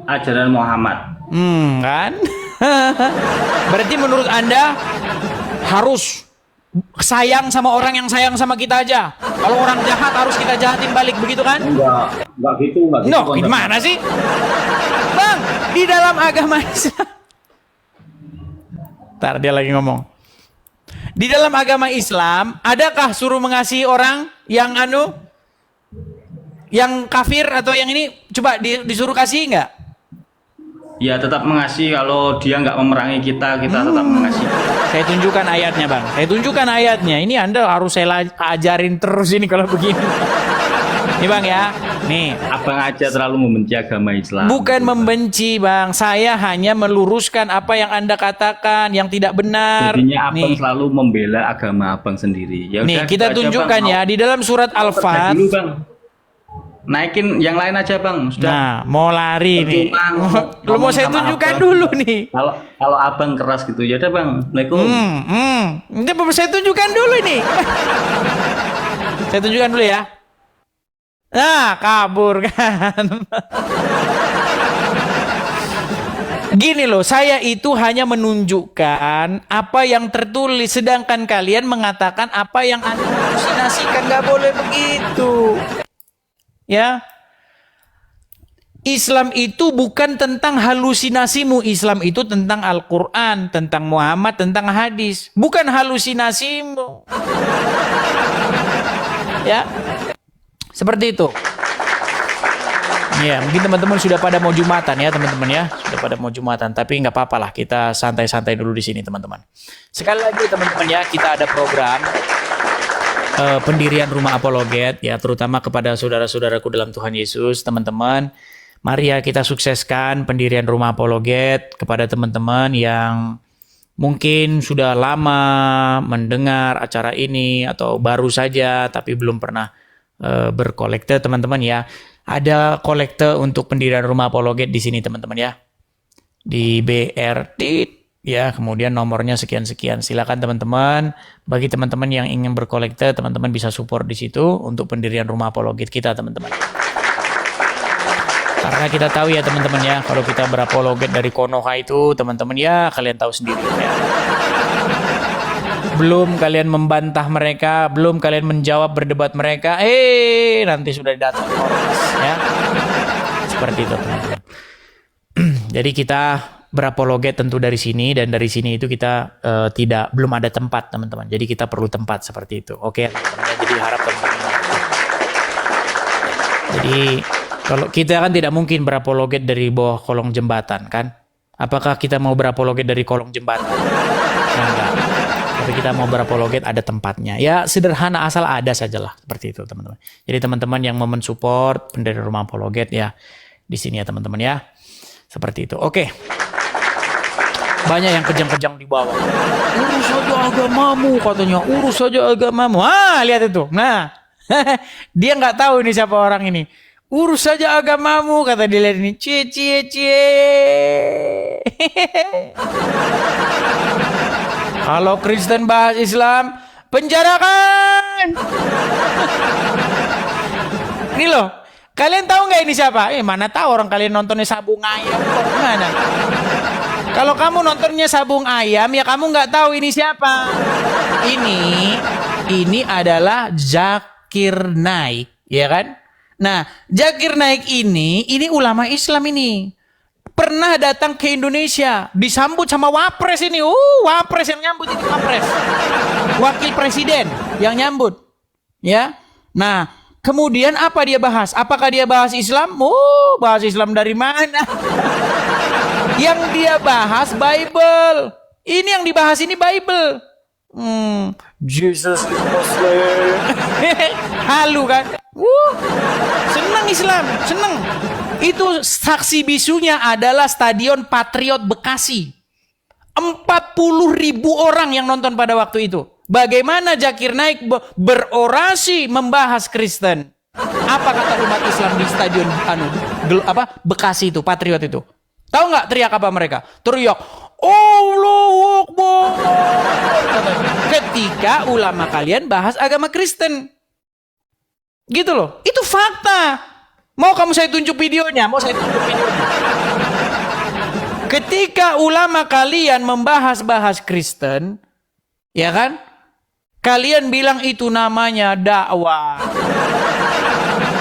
Ajaran Muhammad. Kan? Berarti menurut Anda harus sayang sama orang yang sayang sama kita aja. Kalau orang jahat harus kita jahatin balik, begitu kan? Enggak gitu. No, gimana sih? Bang, di dalam agama Islam. Ntar dia lagi ngomong. Di dalam agama Islam, adakah suruh mengasihi orang yang yang kafir atau yang ini? Coba disuruh kasih nggak? Ya tetap mengasihi, kalau dia nggak memerangi kita tetap mengasihi. Saya tunjukkan ayatnya Bang. Saya tunjukkan ayatnya. Ini Anda harus saya ajarin terus ini kalau begini. Nih Bang ya. Nih. Abang aja terlalu membenci agama Islam. Bukan membenci Bang. Saya hanya meluruskan apa yang Anda katakan yang tidak benar. Jadinya abang nih. selalu membela agama abang sendiri. Ya Nih udah, kita gitu aja, tunjukkan Bang. ya di dalam surat Al-Fat. Dulu, Bang. Naikin yang lain aja Bang. Sudah. Nah, mau lari nih. Lu mau saya tunjukkan abang. dulu nih. Kalau abang keras gitu ya udah Bang. Assalamualaikum. Ini saya tunjukkan dulu nih. Saya tunjukkan dulu ya. Nah, kabur kan. Gini loh, saya itu hanya menunjukkan apa yang tertulis, sedangkan kalian mengatakan apa yang Anda halusinasikan. Gak boleh begitu. Ya, Islam itu bukan tentang halusinasimu. Islam itu tentang Al-Quran, tentang Muhammad, tentang hadis. Bukan halusinasimu. Ya, seperti itu. Ya, mungkin teman-teman sudah pada mau Jumatan ya teman-teman ya. Sudah pada mau Jumatan, tapi nggak apa-apa lah. Kita santai-santai dulu di sini teman-teman. Sekali lagi teman-teman ya, kita ada program pendirian rumah apologet ya, terutama kepada saudara-saudaraku dalam Tuhan Yesus, teman-teman. Mari ya kita sukseskan pendirian rumah apologet kepada teman-teman yang mungkin sudah lama mendengar acara ini atau baru saja tapi belum pernah berkolekte teman-teman ya. Ada kolekte untuk pendirian rumah apologet di sini teman-teman ya. Di BRT ya, kemudian nomornya sekian-sekian. Silakan teman-teman, bagi teman-teman yang ingin berkolekte, teman-teman bisa support di situ untuk pendirian rumah apologet kita, teman-teman. Karena kita tahu ya teman-teman ya, kalau kita berapologet dari Konoha itu, teman-teman ya, kalian tahu sendiri ya. Belum kalian membantah mereka, belum kalian menjawab berdebat mereka, nanti sudah datang ormas ya. Seperti itu, teman-teman. Jadi kita berapologet tentu dari sini, dan dari sini itu kita belum ada tempat teman-teman, jadi kita perlu tempat seperti itu. Oke teman-teman, jadi harap teman-teman. Jadi kalau kita kan tidak mungkin berapologet dari bawah kolong jembatan kan? Apakah kita mau berapologet dari kolong jembatan? Enggak. Tapi kita mau berapologet ada tempatnya. Ya sederhana, asal ada sajalah seperti itu teman-teman. Jadi teman-teman yang mau mensupport pendiri rumah apologet ya di sini ya teman-teman ya. Seperti itu. Oke. Banyak yang kejang-kejang di bawah. Urus saja agamamu katanya. Urus saja agamamu. Lihat itu. Nah. Dia nggak tahu ini siapa orang ini. Urus saja agamamu kata dia, lihat ini. Cie. Kalau Kristen bahas Islam, penjarakan. Ini loh, kalian tahu nggak ini siapa? Mana tahu orang kalian nontonnya Sabung Ayam kok gimana? Kalau kamu nontonnya Sabung Ayam, ya kamu nggak tahu ini siapa. Ini adalah Zakir Naik, ya kan? Nah, Zakir Naik ini ulama Islam ini. Pernah datang ke Indonesia, disambut sama Wapres ini. Wapres yang nyambut ini, Wapres. Wakil Presiden yang nyambut. Ya. Nah, kemudian apa dia bahas? Apakah dia bahas Islam? Bahas Islam dari mana? Yang dia bahas Bible. Ini yang dibahas ini Bible. Jesus is Muslim. Halu kan? Senang Islam, senang. Itu saksi bisunya adalah Stadion Patriot Bekasi. 40.000 orang yang nonton pada waktu itu. Bagaimana Zakir Naik berorasi membahas Kristen? Apa kata umat Islam di Stadion Bekasi itu, Patriot itu? Tahu nggak teriak apa mereka? Teriak Allahu Akbar. Ketika ulama kalian bahas agama Kristen. Gitu loh. Itu fakta. Mau kamu saya tunjuk videonya? Mau saya tunjuk videonya? Ketika ulama kalian membahas-bahas Kristen, ya kan? Kalian bilang itu namanya dakwah.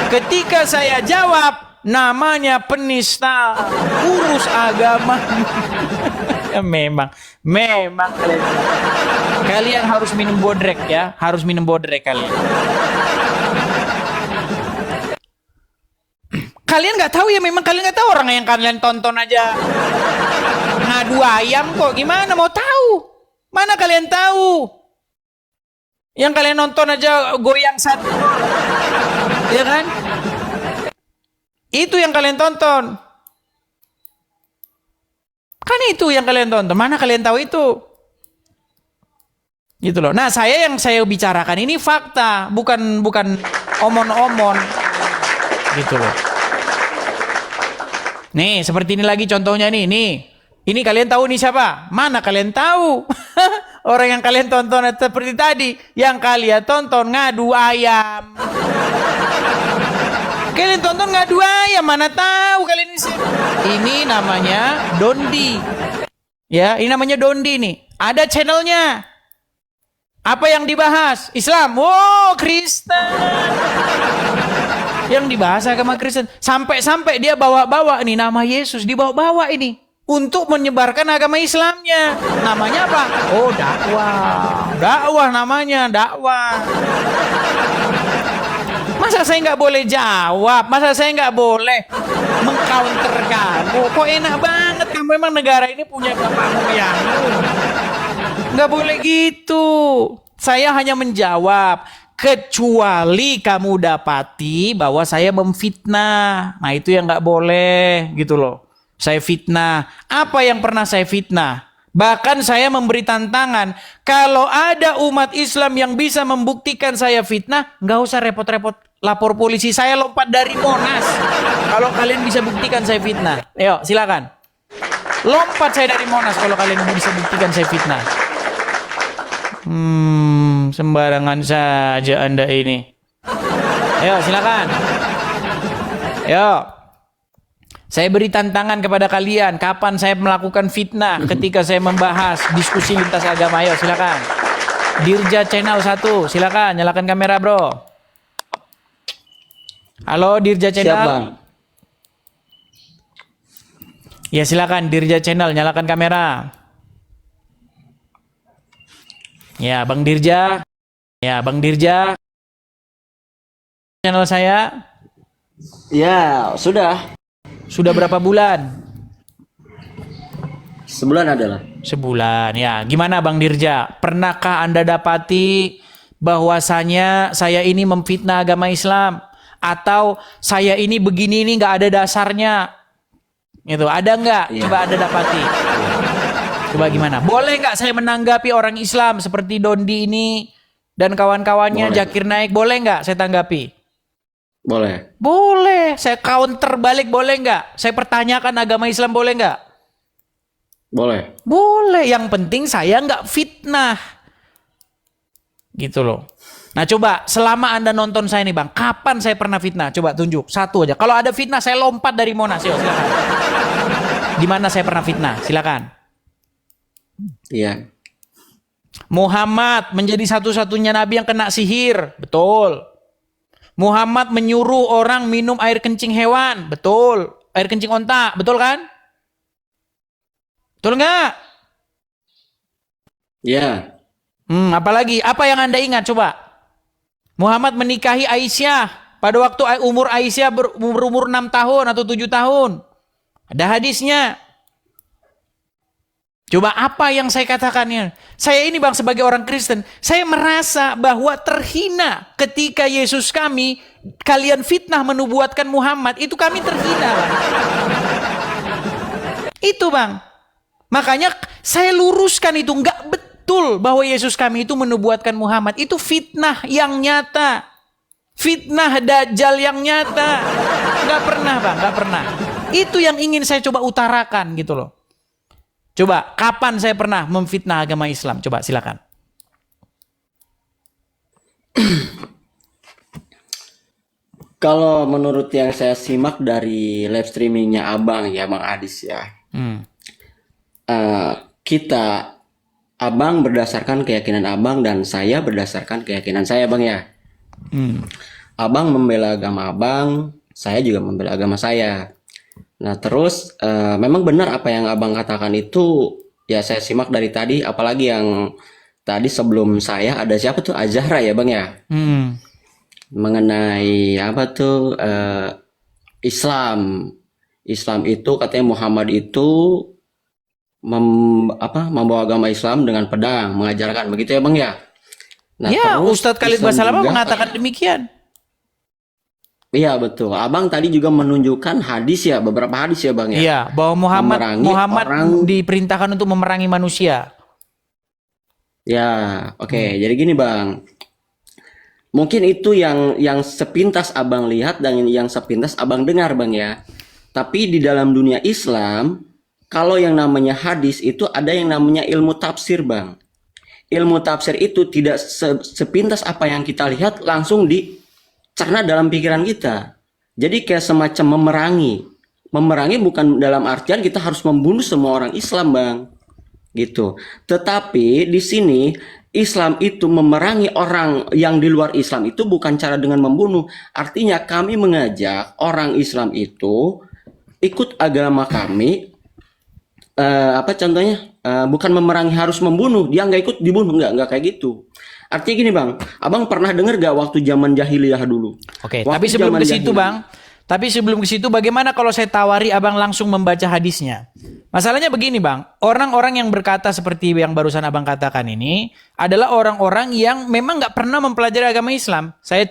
Ketika saya jawab, namanya penista, urus agama. memang kalian harus minum bodrek ya, harus minum bodrek kalian. Kalian nggak tahu ya, memang kalian nggak tahu, orang yang kalian tonton aja ngadu ayam kok, gimana mau tahu? Mana kalian tahu? Yang kalian nonton aja goyang satu, ya kan? Itu yang kalian tonton. Kan itu yang kalian tonton. Mana kalian tahu itu? Gitu loh. Nah, yang saya bicarakan ini fakta, bukan omon-omon. Gitu loh. Nih, seperti ini lagi contohnya nih. Ini kalian tahu nih siapa? Mana kalian tahu? Orang yang kalian tonton seperti tadi, yang kalian tonton ngadu ayam. Kalian tonton ngadu ayam, mana tahu kalian ini. Ini namanya Dondi. Ya, ini namanya Dondi nih. Ada channelnya. Apa yang dibahas? Islam. Kristen. Yang dibahas agama Kristen. Sampai dia bawa-bawa nih nama Yesus, dibawa-bawa ini untuk menyebarkan agama Islamnya. Namanya apa? Dakwah. Dakwah namanya, dakwah. Masa saya nggak boleh jawab? Masa saya nggak boleh mengcounter kamu? Kok enak banget kamu, memang negara ini punya bapak moyangmu. Nggak boleh gitu. Saya hanya menjawab, kecuali kamu dapati bahwa saya memfitnah. Nah, itu yang nggak boleh gitu loh. Saya fitnah. Apa yang pernah saya fitnah? Bahkan saya memberi tantangan, kalau ada umat Islam yang bisa membuktikan saya fitnah, nggak usah repot-repot lapor polisi, saya lompat dari Monas. Kalau kalian bisa buktikan saya fitnah, ayo silakan. Lompat saya dari Monas kalau kalian bisa buktikan saya fitnah. Sembarangan saja Anda ini. Ayo silakan. Ayo. Saya beri tantangan kepada kalian, kapan saya melakukan fitnah ketika saya membahas diskusi lintas agama. Ayo silakan. Dirja Channel 1, silakan nyalakan kamera, Bro. Halo Dirja Channel. Siap, Bang. Ya silakan Dirja Channel, nyalakan kamera. Ya, Bang Dirja. Ya, Bang Dirja. Channel saya. Ya, sudah. Sudah berapa bulan? Sebulan adalah. Sebulan, ya. Gimana Bang Dirja? Pernahkah Anda dapati bahwasanya saya ini memfitnah agama Islam? Atau saya ini begini ini nggak ada dasarnya? Gitu, ada nggak? Ya. Coba Anda dapati. Coba gimana? Boleh nggak saya menanggapi orang Islam seperti Dondi ini dan kawan-kawannya, Zakir Naik? Boleh nggak saya tanggapi? Boleh. Boleh. Saya counter balik, boleh nggak? Saya pertanyakan agama Islam, boleh nggak? Boleh. Boleh. Yang penting saya nggak fitnah. Gitu loh. Nah coba selama Anda nonton saya nih Bang, kapan saya pernah fitnah? Coba tunjuk satu aja. Kalau ada fitnah saya lompat dari Monas. Yuk, silakan. Di mana saya pernah fitnah? Silakan. Iya. Muhammad menjadi satu-satunya nabi yang kena sihir. Betul. Muhammad menyuruh orang minum air kencing hewan. Betul. Air kencing onta. Betul kan? Betul nggak? Iya. Apalagi? Apa yang Anda ingat? Coba. Muhammad menikahi Aisyah pada waktu umur Aisyah berumur 6 tahun atau 7 tahun. Ada hadisnya. Coba apa yang saya katakannya? Saya ini Bang sebagai orang Kristen, saya merasa bahwa terhina ketika Yesus kalian fitnah menubuatkan Muhammad, itu kami terhina Bang. Itu Bang. Makanya saya luruskan itu, enggak betul bahwa Yesus kami itu menubuatkan Muhammad. Itu fitnah yang nyata. Fitnah dajjal yang nyata. Enggak pernah Bang, enggak pernah. Itu yang ingin saya coba utarakan gitu loh. Coba, kapan saya pernah memfitnah agama Islam? Coba silakan. Kalau menurut yang saya simak dari live streamingnya Abang ya, Bang Adis ya. Abang berdasarkan keyakinan Abang dan saya berdasarkan keyakinan saya Bang ya. Abang membela agama Abang, saya juga membela agama saya. Nah terus memang benar apa yang Abang katakan itu ya, saya simak dari tadi, apalagi yang tadi sebelum saya ada siapa tuh, Azhara ya Bang ya. Mengenai apa tuh Islam itu katanya Muhammad itu membawa agama Islam dengan pedang, mengajarkan begitu ya Bang ya. Nah, ya, terus Ustadz Khalid Islam Basalamah juga mengatakan demikian. Iya betul. Abang tadi juga menunjukkan hadis ya, beberapa hadis ya Bang ya. Iya, bahwa Muhammad orang diperintahkan untuk memerangi manusia. Ya, oke. Jadi gini Bang. Mungkin itu yang sepintas Abang lihat dan yang sepintas Abang dengar Bang ya. Tapi di dalam dunia Islam, kalau yang namanya hadis itu ada yang namanya ilmu tafsir Bang. Ilmu tafsir itu tidak sepintas apa yang kita lihat langsung dicerna dalam pikiran kita. Jadi kayak semacam memerangi. Memerangi bukan dalam artian kita harus membunuh semua orang Islam Bang. Gitu. Tetapi di sini Islam itu memerangi orang yang di luar Islam itu bukan cara dengan membunuh. Artinya kami mengajak orang Islam itu ikut agama kami. Contohnya bukan memerangi harus membunuh, dia nggak ikut dibunuh, nggak kayak gitu. Artinya gini Bang, Abang pernah dengar gak waktu zaman jahiliyah dulu? Oke, tapi sebelum ke situ Bang, bagaimana kalau saya tawari Abang langsung membaca hadisnya? Masalahnya begini Bang, orang-orang yang berkata seperti yang barusan Abang katakan ini adalah orang-orang yang memang nggak pernah mempelajari agama Islam. Saya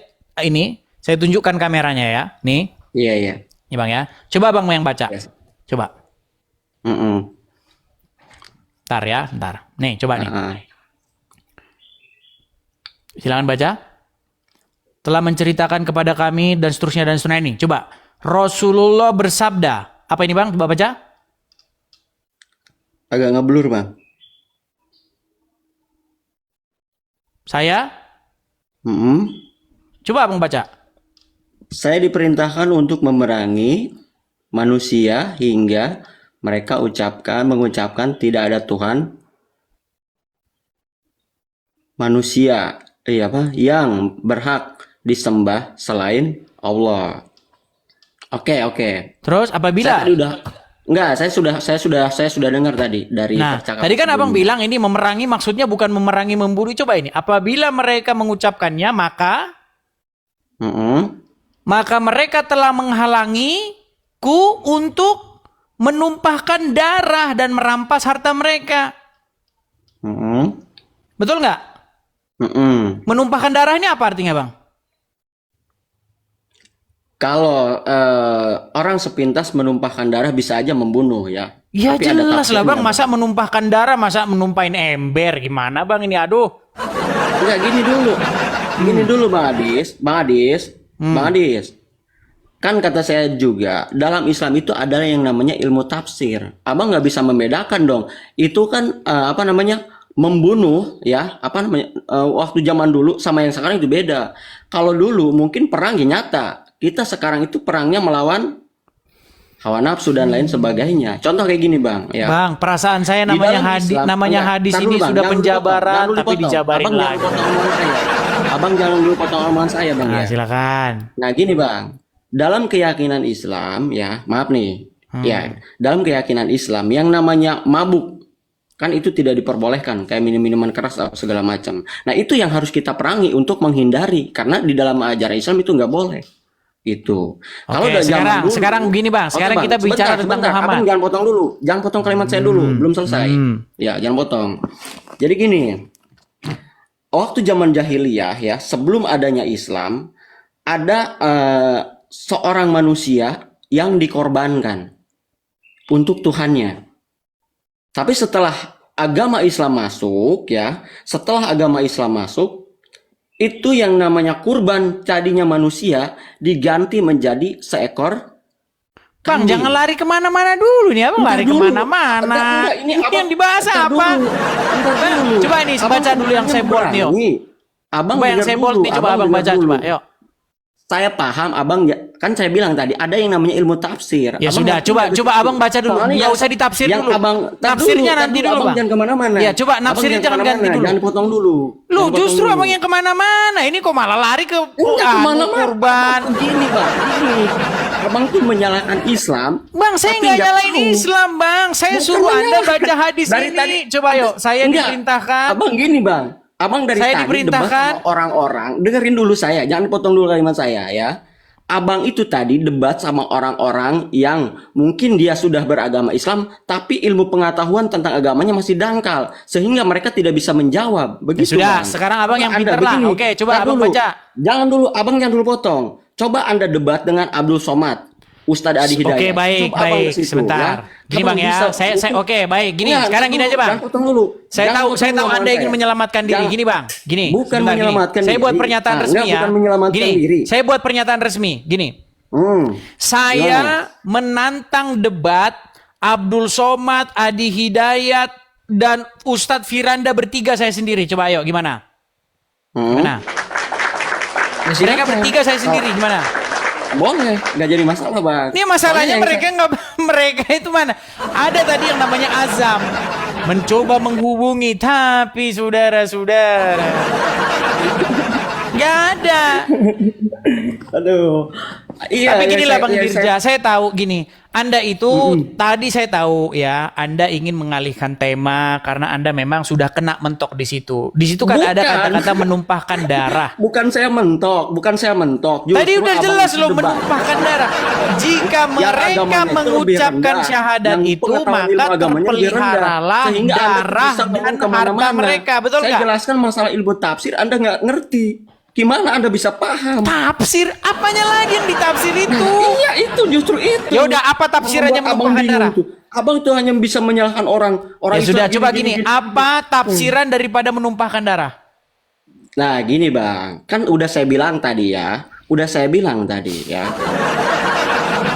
tunjukkan kameranya ya, nih. Iya. Ini Bang ya, coba Abang yang baca, coba. Ntar ya, ntar. Nih, coba nih. Silakan baca. Telah menceritakan kepada kami dan seterusnya ini. Coba. Rasulullah bersabda. Apa ini Bang? Coba baca. Agak ngeblur Bang. Saya? Coba Abang baca. Saya diperintahkan untuk memerangi manusia hingga mereka mengucapkan tidak ada Tuhan manusia yang berhak disembah selain Allah. Oke. Terus apabila saya sudah dengar tadi dari percakapan. Tadi kan Abang bilang ini memerangi maksudnya bukan memerangi membunuh. Coba ini. Apabila mereka mengucapkannya maka mereka telah menghalangiku untuk menumpahkan darah dan merampas harta mereka. Betul nggak? Menumpahkan darah ini apa artinya Bang? Kalau orang sepintas menumpahkan darah bisa aja membunuh ya. Ya tapi jelas lah Bang, masa menumpahkan darah, masa menumpahin ember, gimana Bang ini, aduh. Enggak, gini dulu Bang Adis. Kan kata saya juga, dalam Islam itu adalah yang namanya ilmu tafsir. Abang nggak bisa membedakan dong. Itu kan membunuh ya waktu zaman dulu sama yang sekarang itu beda. Kalau dulu mungkin perang nyata, kita sekarang itu perangnya melawan hawa nafsu dan lain sebagainya. Contoh kayak gini Bang ya. Bang, perasaan saya Di namanya dalam hadis Islam, ini Bang, sudah jangan dulu penjabaran potong, tapi dijabarin Abang lagi. jangan potong omongan saya. Abang jangan dulu potong omongan saya Bang Nah, ya. silakan. Nah gini Bang, dalam keyakinan Islam ya, maaf nih, ya dalam keyakinan Islam yang namanya mabuk kan itu tidak diperbolehkan, kayak minuman keras atau segala macam. Nah itu yang harus kita perangi untuk menghindari, karena di dalam ajaran Islam itu nggak boleh. Gitu. Kalau Oke, udah zaman dulu, sekarang begini Bang, sekarang Bang, kita bicara tentang sebentar. Muhammad. Abang jangan potong dulu, jangan potong kalimat saya dulu, belum selesai. Ya jangan potong. Jadi gini, waktu zaman jahiliyah ya, sebelum adanya Islam, ada seorang manusia yang dikorbankan untuk Tuhannya. Tapi setelah agama Islam masuk ya, setelah agama Islam masuk, itu yang namanya kurban tadinya manusia diganti menjadi seekor Bang, kambing. jangan lari kemana-mana dulu nih, Abang Entar lari dulu. kemana-mana. Entar, Ini Abang- yang dibahas entar apa? dulu. Entar Bang, dulu. coba ini Abang baca dulu yang saya sebenarnya bold nih, yuk. berani. Abang Coba yang dengar saya bold dulu, nih, coba Abang dengar baca, dulu. coba, yuk. Saya paham, Abang kan saya bilang tadi ada yang namanya ilmu tafsir. Ya Abang sudah, ngerti coba nggak coba itu? Abang baca dulu. Soalnya Nggak usah ditafsir yang dulu. Abang Nafsirnya tar nanti dulu, Abang Bang. jangan kemana-mana. Ya, coba Abang nafsirnya jangan kemana-mana, ganti dulu. Jangan potong dulu. Lu Jangan potong justru dulu. Abang yang kemana-mana. Ini kok malah lari ke Enggak kemana-mana. kurban. Abang gini Bang, gini. Abang tuh menyalahkan Islam. Bang, saya tapi nggak nggak nyalain tahu. Islam, Bang. Saya Bukan suruh Anda menyalahkan. baca hadis Dari ini. tadi- Coba yuk, saya Enggak. diperintahkan. Abang gini Bang, Abang dari Saya tadi debat diperintahkan. sama orang-orang. Dengerin dulu saya, jangan potong dulu kalimat saya ya. Abang itu tadi debat sama orang-orang yang mungkin dia sudah beragama Islam, tapi ilmu pengetahuan tentang agamanya masih dangkal, sehingga mereka tidak bisa menjawab. Begitu sudah, Bang. sekarang Abang yang Anda pinter lah. begini. Oke, coba Tar Abang dulu. baca. Jangan dulu, Abang jangan dulu potong. Coba Anda debat dengan Abdul Somad, Ustadz Adi Hidayat. Oke, baik, Coba Abang baik. ke situ, Sebentar. ya. Gini Abang Bang ya, bisa saya oke, baik. Gini, Enggak, sekarang gini dulu, aja Bang. Jangan potong dulu. Saya Jangan tahu potong dulu Anda omongan ingin saya. menyelamatkan diri. Jangan- Gini Bang, gini. Bukan sebentar, gini. menyelamatkan Saya diri. buat pernyataan resmi Enggak, ya. bukan menyelamatkan Gini, diri. saya buat pernyataan resmi. Gini. Gimana? Saya menantang debat Abdul Somad, Adi Hidayat, dan Ustadz Firanda bertiga saya sendiri. Coba ayo, gimana? Gimana? Mereka bertiga saya sendiri, gimana? Boleh, nggak jadi masalah Bang. Ini masalahnya Soalnya yang mereka nggak, mereka itu mana? Ada tadi yang namanya Azam mencoba menghubungi, tapi saudara-saudara nggak ada. Aduh. Iya, Tapi iya, ginilah Bang iya, Dirja, saya tahu gini. Anda itu tadi saya tahu ya, Anda ingin mengalihkan tema karena Anda memang sudah kena mentok di situ. Di situ kan ada Bukan. kata-kata menumpahkan darah. Bukan saya mentok, bukan saya mentok. Tadi Justru udah abang jelas itu loh debat. menumpahkan darah. Jika Yang mereka agamanya itu lebih mengucapkan rendah, syahadat yang itu, pengetahuan ilmu maka agamanya lebih rendah. terpeliharalah Sehingga Anda darah bisa ngomong dan harta kemana-mana. mereka. Betul Saya nggak? jelaskan masalah ilmu tafsir, Anda nggak ngerti. Gimana Anda bisa paham? Tafsir, apanya lagi yang ditafsir itu? Iya, itu justru itu. Ya udah, apa tafsirannya Membuat abang menumpahkan bingung darah? tuh. Abang tuh hanya bisa menyalahkan orang Ya Islam sudah, coba gini. gini, apa tafsiran daripada menumpahkan darah? Nah gini Bang, kan udah saya bilang tadi ya,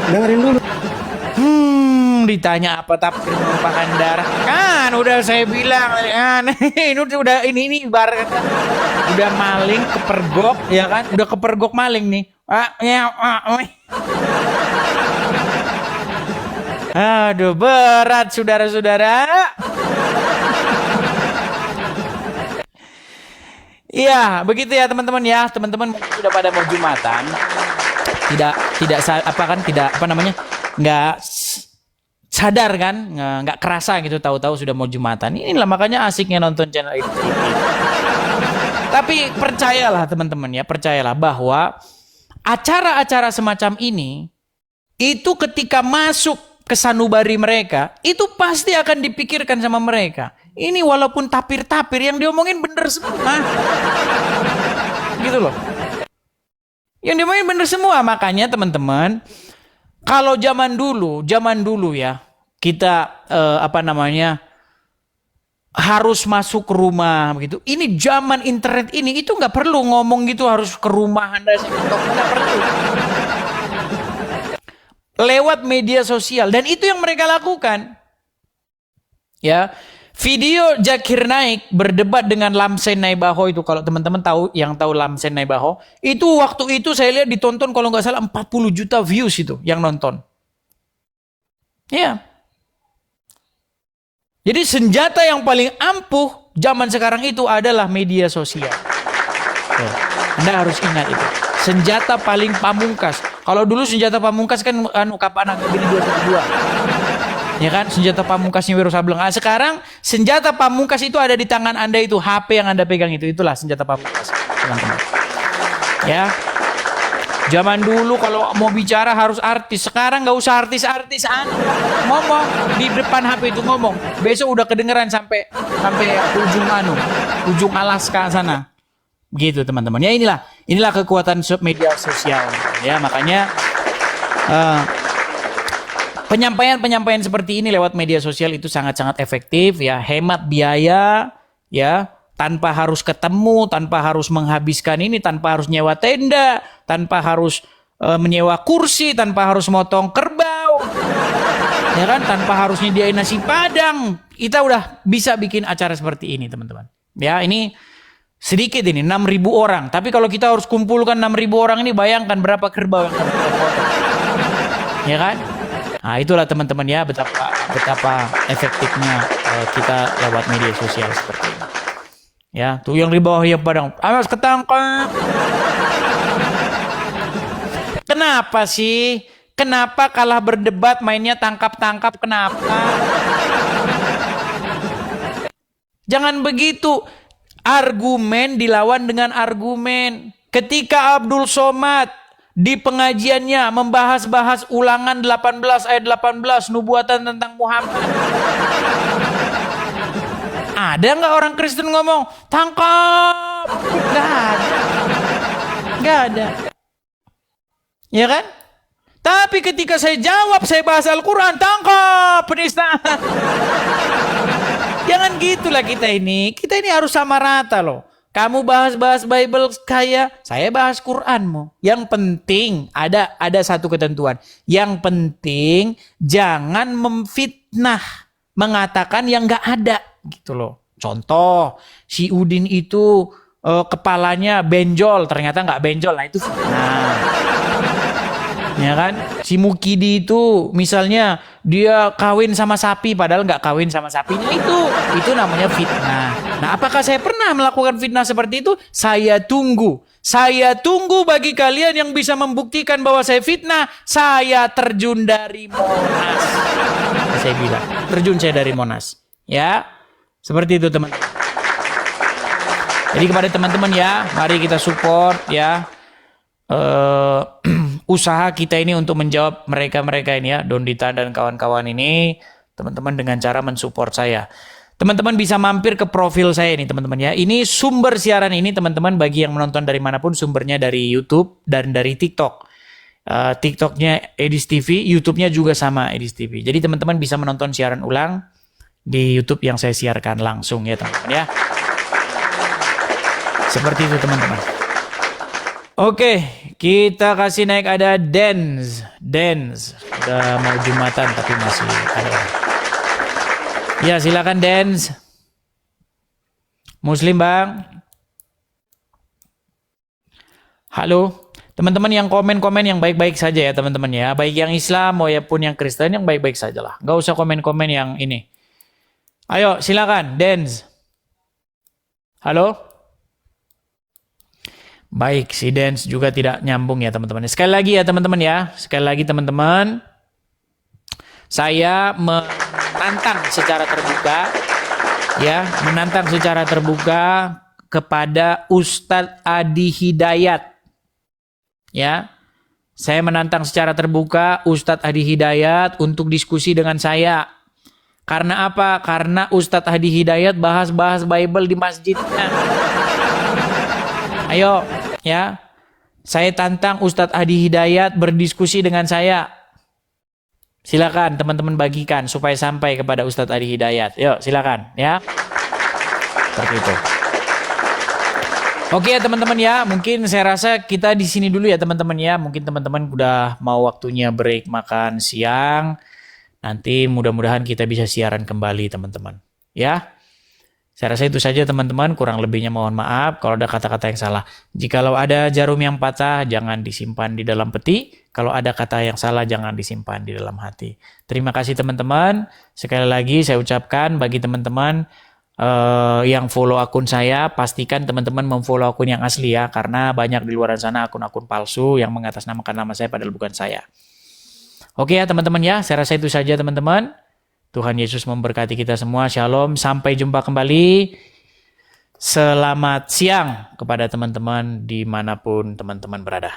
dengerin dulu. Ditanya apa tafsir menumpahkan darah? Kan udah saya bilang kan, ini ibarat udah maling kepergok ya kan? Udah kepergok maling nih. Aduh, berat saudara-saudara. Iya, begitu ya teman-teman ya. Teman-teman mungkin sudah pada mau Jumatan. Nggak sadar kan, nggak kerasa gitu, tahu-tahu sudah mau Jumatan. Inilah makanya asiknya nonton channel itu. Tapi percayalah teman-teman ya, percayalah bahwa acara-acara semacam ini itu ketika masuk ke sanubari mereka, itu pasti akan dipikirkan sama mereka. Ini walaupun tapir-tapir yang diomongin bener semua. Gitu loh. Yang diomongin bener semua, makanya teman-teman, kalau zaman dulu ya, kita harus masuk ke rumah begitu. Ini zaman internet ini, itu nggak perlu ngomong gitu harus ke rumah Anda, nggak perlu. Lewat media sosial, dan itu yang mereka lakukan. Ya, Video Zakir Naik berdebat dengan Lamsen Naibaho itu, kalau teman-teman tahu, yang tahu Lamsen Naibaho, itu waktu itu saya lihat ditonton kalau nggak salah 40 juta views itu yang nonton. Ya. Jadi senjata yang paling ampuh zaman sekarang itu adalah media sosial. Tuh, Anda harus ingat itu. Senjata paling pamungkas. Kalau dulu senjata pamungkas kan kapan Agabini 212. Ya kan, senjata pamungkasnya Wiro Sableng. Sekarang senjata pamungkas itu ada di tangan Anda, itu HP yang Anda pegang itu, itulah senjata pamungkas, teman-teman. Ya. Zaman dulu kalau mau bicara harus artis, sekarang nggak usah artis-artis, ngomong di depan HP itu ngomong. Besok udah kedengeran sampai ujung Alaska sana. Begitu, teman-teman. Ya inilah kekuatan media sosial. Ya, makanya penyampaian seperti ini lewat media sosial itu sangat-sangat efektif, ya, hemat biaya, ya, tanpa harus ketemu, tanpa harus menghabiskan ini, tanpa harus nyewa tenda, tanpa harus menyewa kursi, tanpa harus motong kerbau, ya kan, tanpa harus nyediain nasi padang. Kita udah bisa bikin acara seperti ini, teman-teman. Ya, ini sedikit ini, 6.000 orang. Tapi kalau kita harus kumpulkan 6.000 orang ini, bayangkan berapa kerbau yang harus kita potong. Ya kan? Nah, itulah teman-teman ya betapa efektifnya kita lewat media sosial seperti ini. Ya, tuh yang di bawah yang padang, awas ketangkep. Kenapa sih? Kenapa kalah berdebat mainnya tangkap-tangkap? Kenapa? Jangan begitu. Argumen dilawan dengan argumen. Ketika Abdul Somad di pengajiannya membahas ulangan 18 ayat 18 nubuatan tentang Muhammad, ada nggak orang Kristen ngomong tangkap? Nggak ada, ya kan? Tapi ketika saya jawab, saya bahas Al-Quran, tangkap penistaan. Jangan gitulah kita ini harus sama rata loh. Kamu bahas Bible saya bahas Quranmu. Yang penting ada satu ketentuan. Yang penting jangan memfitnah, mengatakan yang nggak ada gitu loh. Contoh, si Udin itu kepalanya benjol, ternyata nggak benjol. Nah itu fitnah. Ya kan? Si Mukidi itu misalnya dia kawin sama sapi padahal nggak kawin sama sapinya, itu namanya fitnah. Nah, apakah saya pernah melakukan fitnah seperti itu? Saya tunggu bagi kalian yang bisa membuktikan bahwa saya fitnah. Saya terjun dari Monas. Saya bilang, terjun saya dari Monas. Ya, seperti itu teman-teman. Jadi kepada teman-teman ya, mari kita support ya. Usaha kita ini untuk menjawab mereka ini ya, Dondita dan kawan-kawan ini, teman-teman, dengan cara mensupport saya. Teman-teman bisa mampir ke profil saya ini, teman-teman ya. Ini sumber siaran ini, teman-teman, bagi yang menonton dari manapun, sumbernya dari YouTube dan dari TikTok. TikToknya Edis TV, YouTube-nya juga sama Edis TV. Jadi teman-teman bisa menonton siaran ulang di YouTube yang saya siarkan langsung ya, teman-teman ya. Seperti itu, teman-teman. Oke, kita kasih naik, ada Dance. Udah mau Jumatan tapi masih ada. Ya, silakan Dance. Muslim, Bang. Halo. Teman-teman yang komen-komen yang baik-baik saja ya, teman-teman ya. Baik yang Islam maupun yang Kristen, yang baik-baik saja lah. Nggak usah komen-komen yang ini. Ayo, silakan Dance. Halo. Baik, si Dance juga tidak nyambung ya, teman-teman. Sekali lagi ya, teman-teman ya. Sekali lagi, teman-teman. Saya menantang secara terbuka ya, kepada Ustadz Adi Hidayat. Ya. Saya menantang secara terbuka Ustadz Adi Hidayat untuk diskusi dengan saya. Karena apa? Karena Ustadz Adi Hidayat bahas Bible di masjidnya. Ayo, ya. Saya tantang Ustadz Adi Hidayat berdiskusi dengan saya. Silakan teman-teman bagikan supaya sampai kepada Ustadz Adi Hidayat. Yuk, silakan ya. Seperti itu. Oke ya teman-teman ya, mungkin saya rasa kita di sini dulu ya teman-teman ya. Mungkin teman-teman udah mau waktunya break makan siang. Nanti mudah-mudahan kita bisa siaran kembali teman-teman. Ya. Saya rasa itu saja teman-teman, kurang lebihnya mohon maaf kalau ada kata-kata yang salah. Jikalau ada jarum yang patah, jangan disimpan di dalam peti. Kalau ada kata yang salah, jangan disimpan di dalam hati. Terima kasih teman-teman. Sekali lagi saya ucapkan bagi teman-teman yang follow akun saya, pastikan teman-teman memfollow akun yang asli ya, karena banyak di luar sana akun-akun palsu yang mengatasnamakan nama saya padahal bukan saya. Oke ya teman-teman ya, saya rasa itu saja teman-teman. Tuhan Yesus memberkati kita semua. Shalom. Sampai jumpa kembali. Selamat siang kepada teman-teman dimanapun teman-teman berada.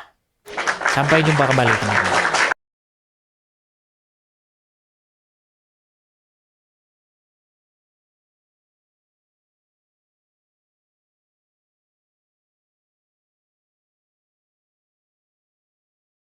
Sampai jumpa kembali teman-teman.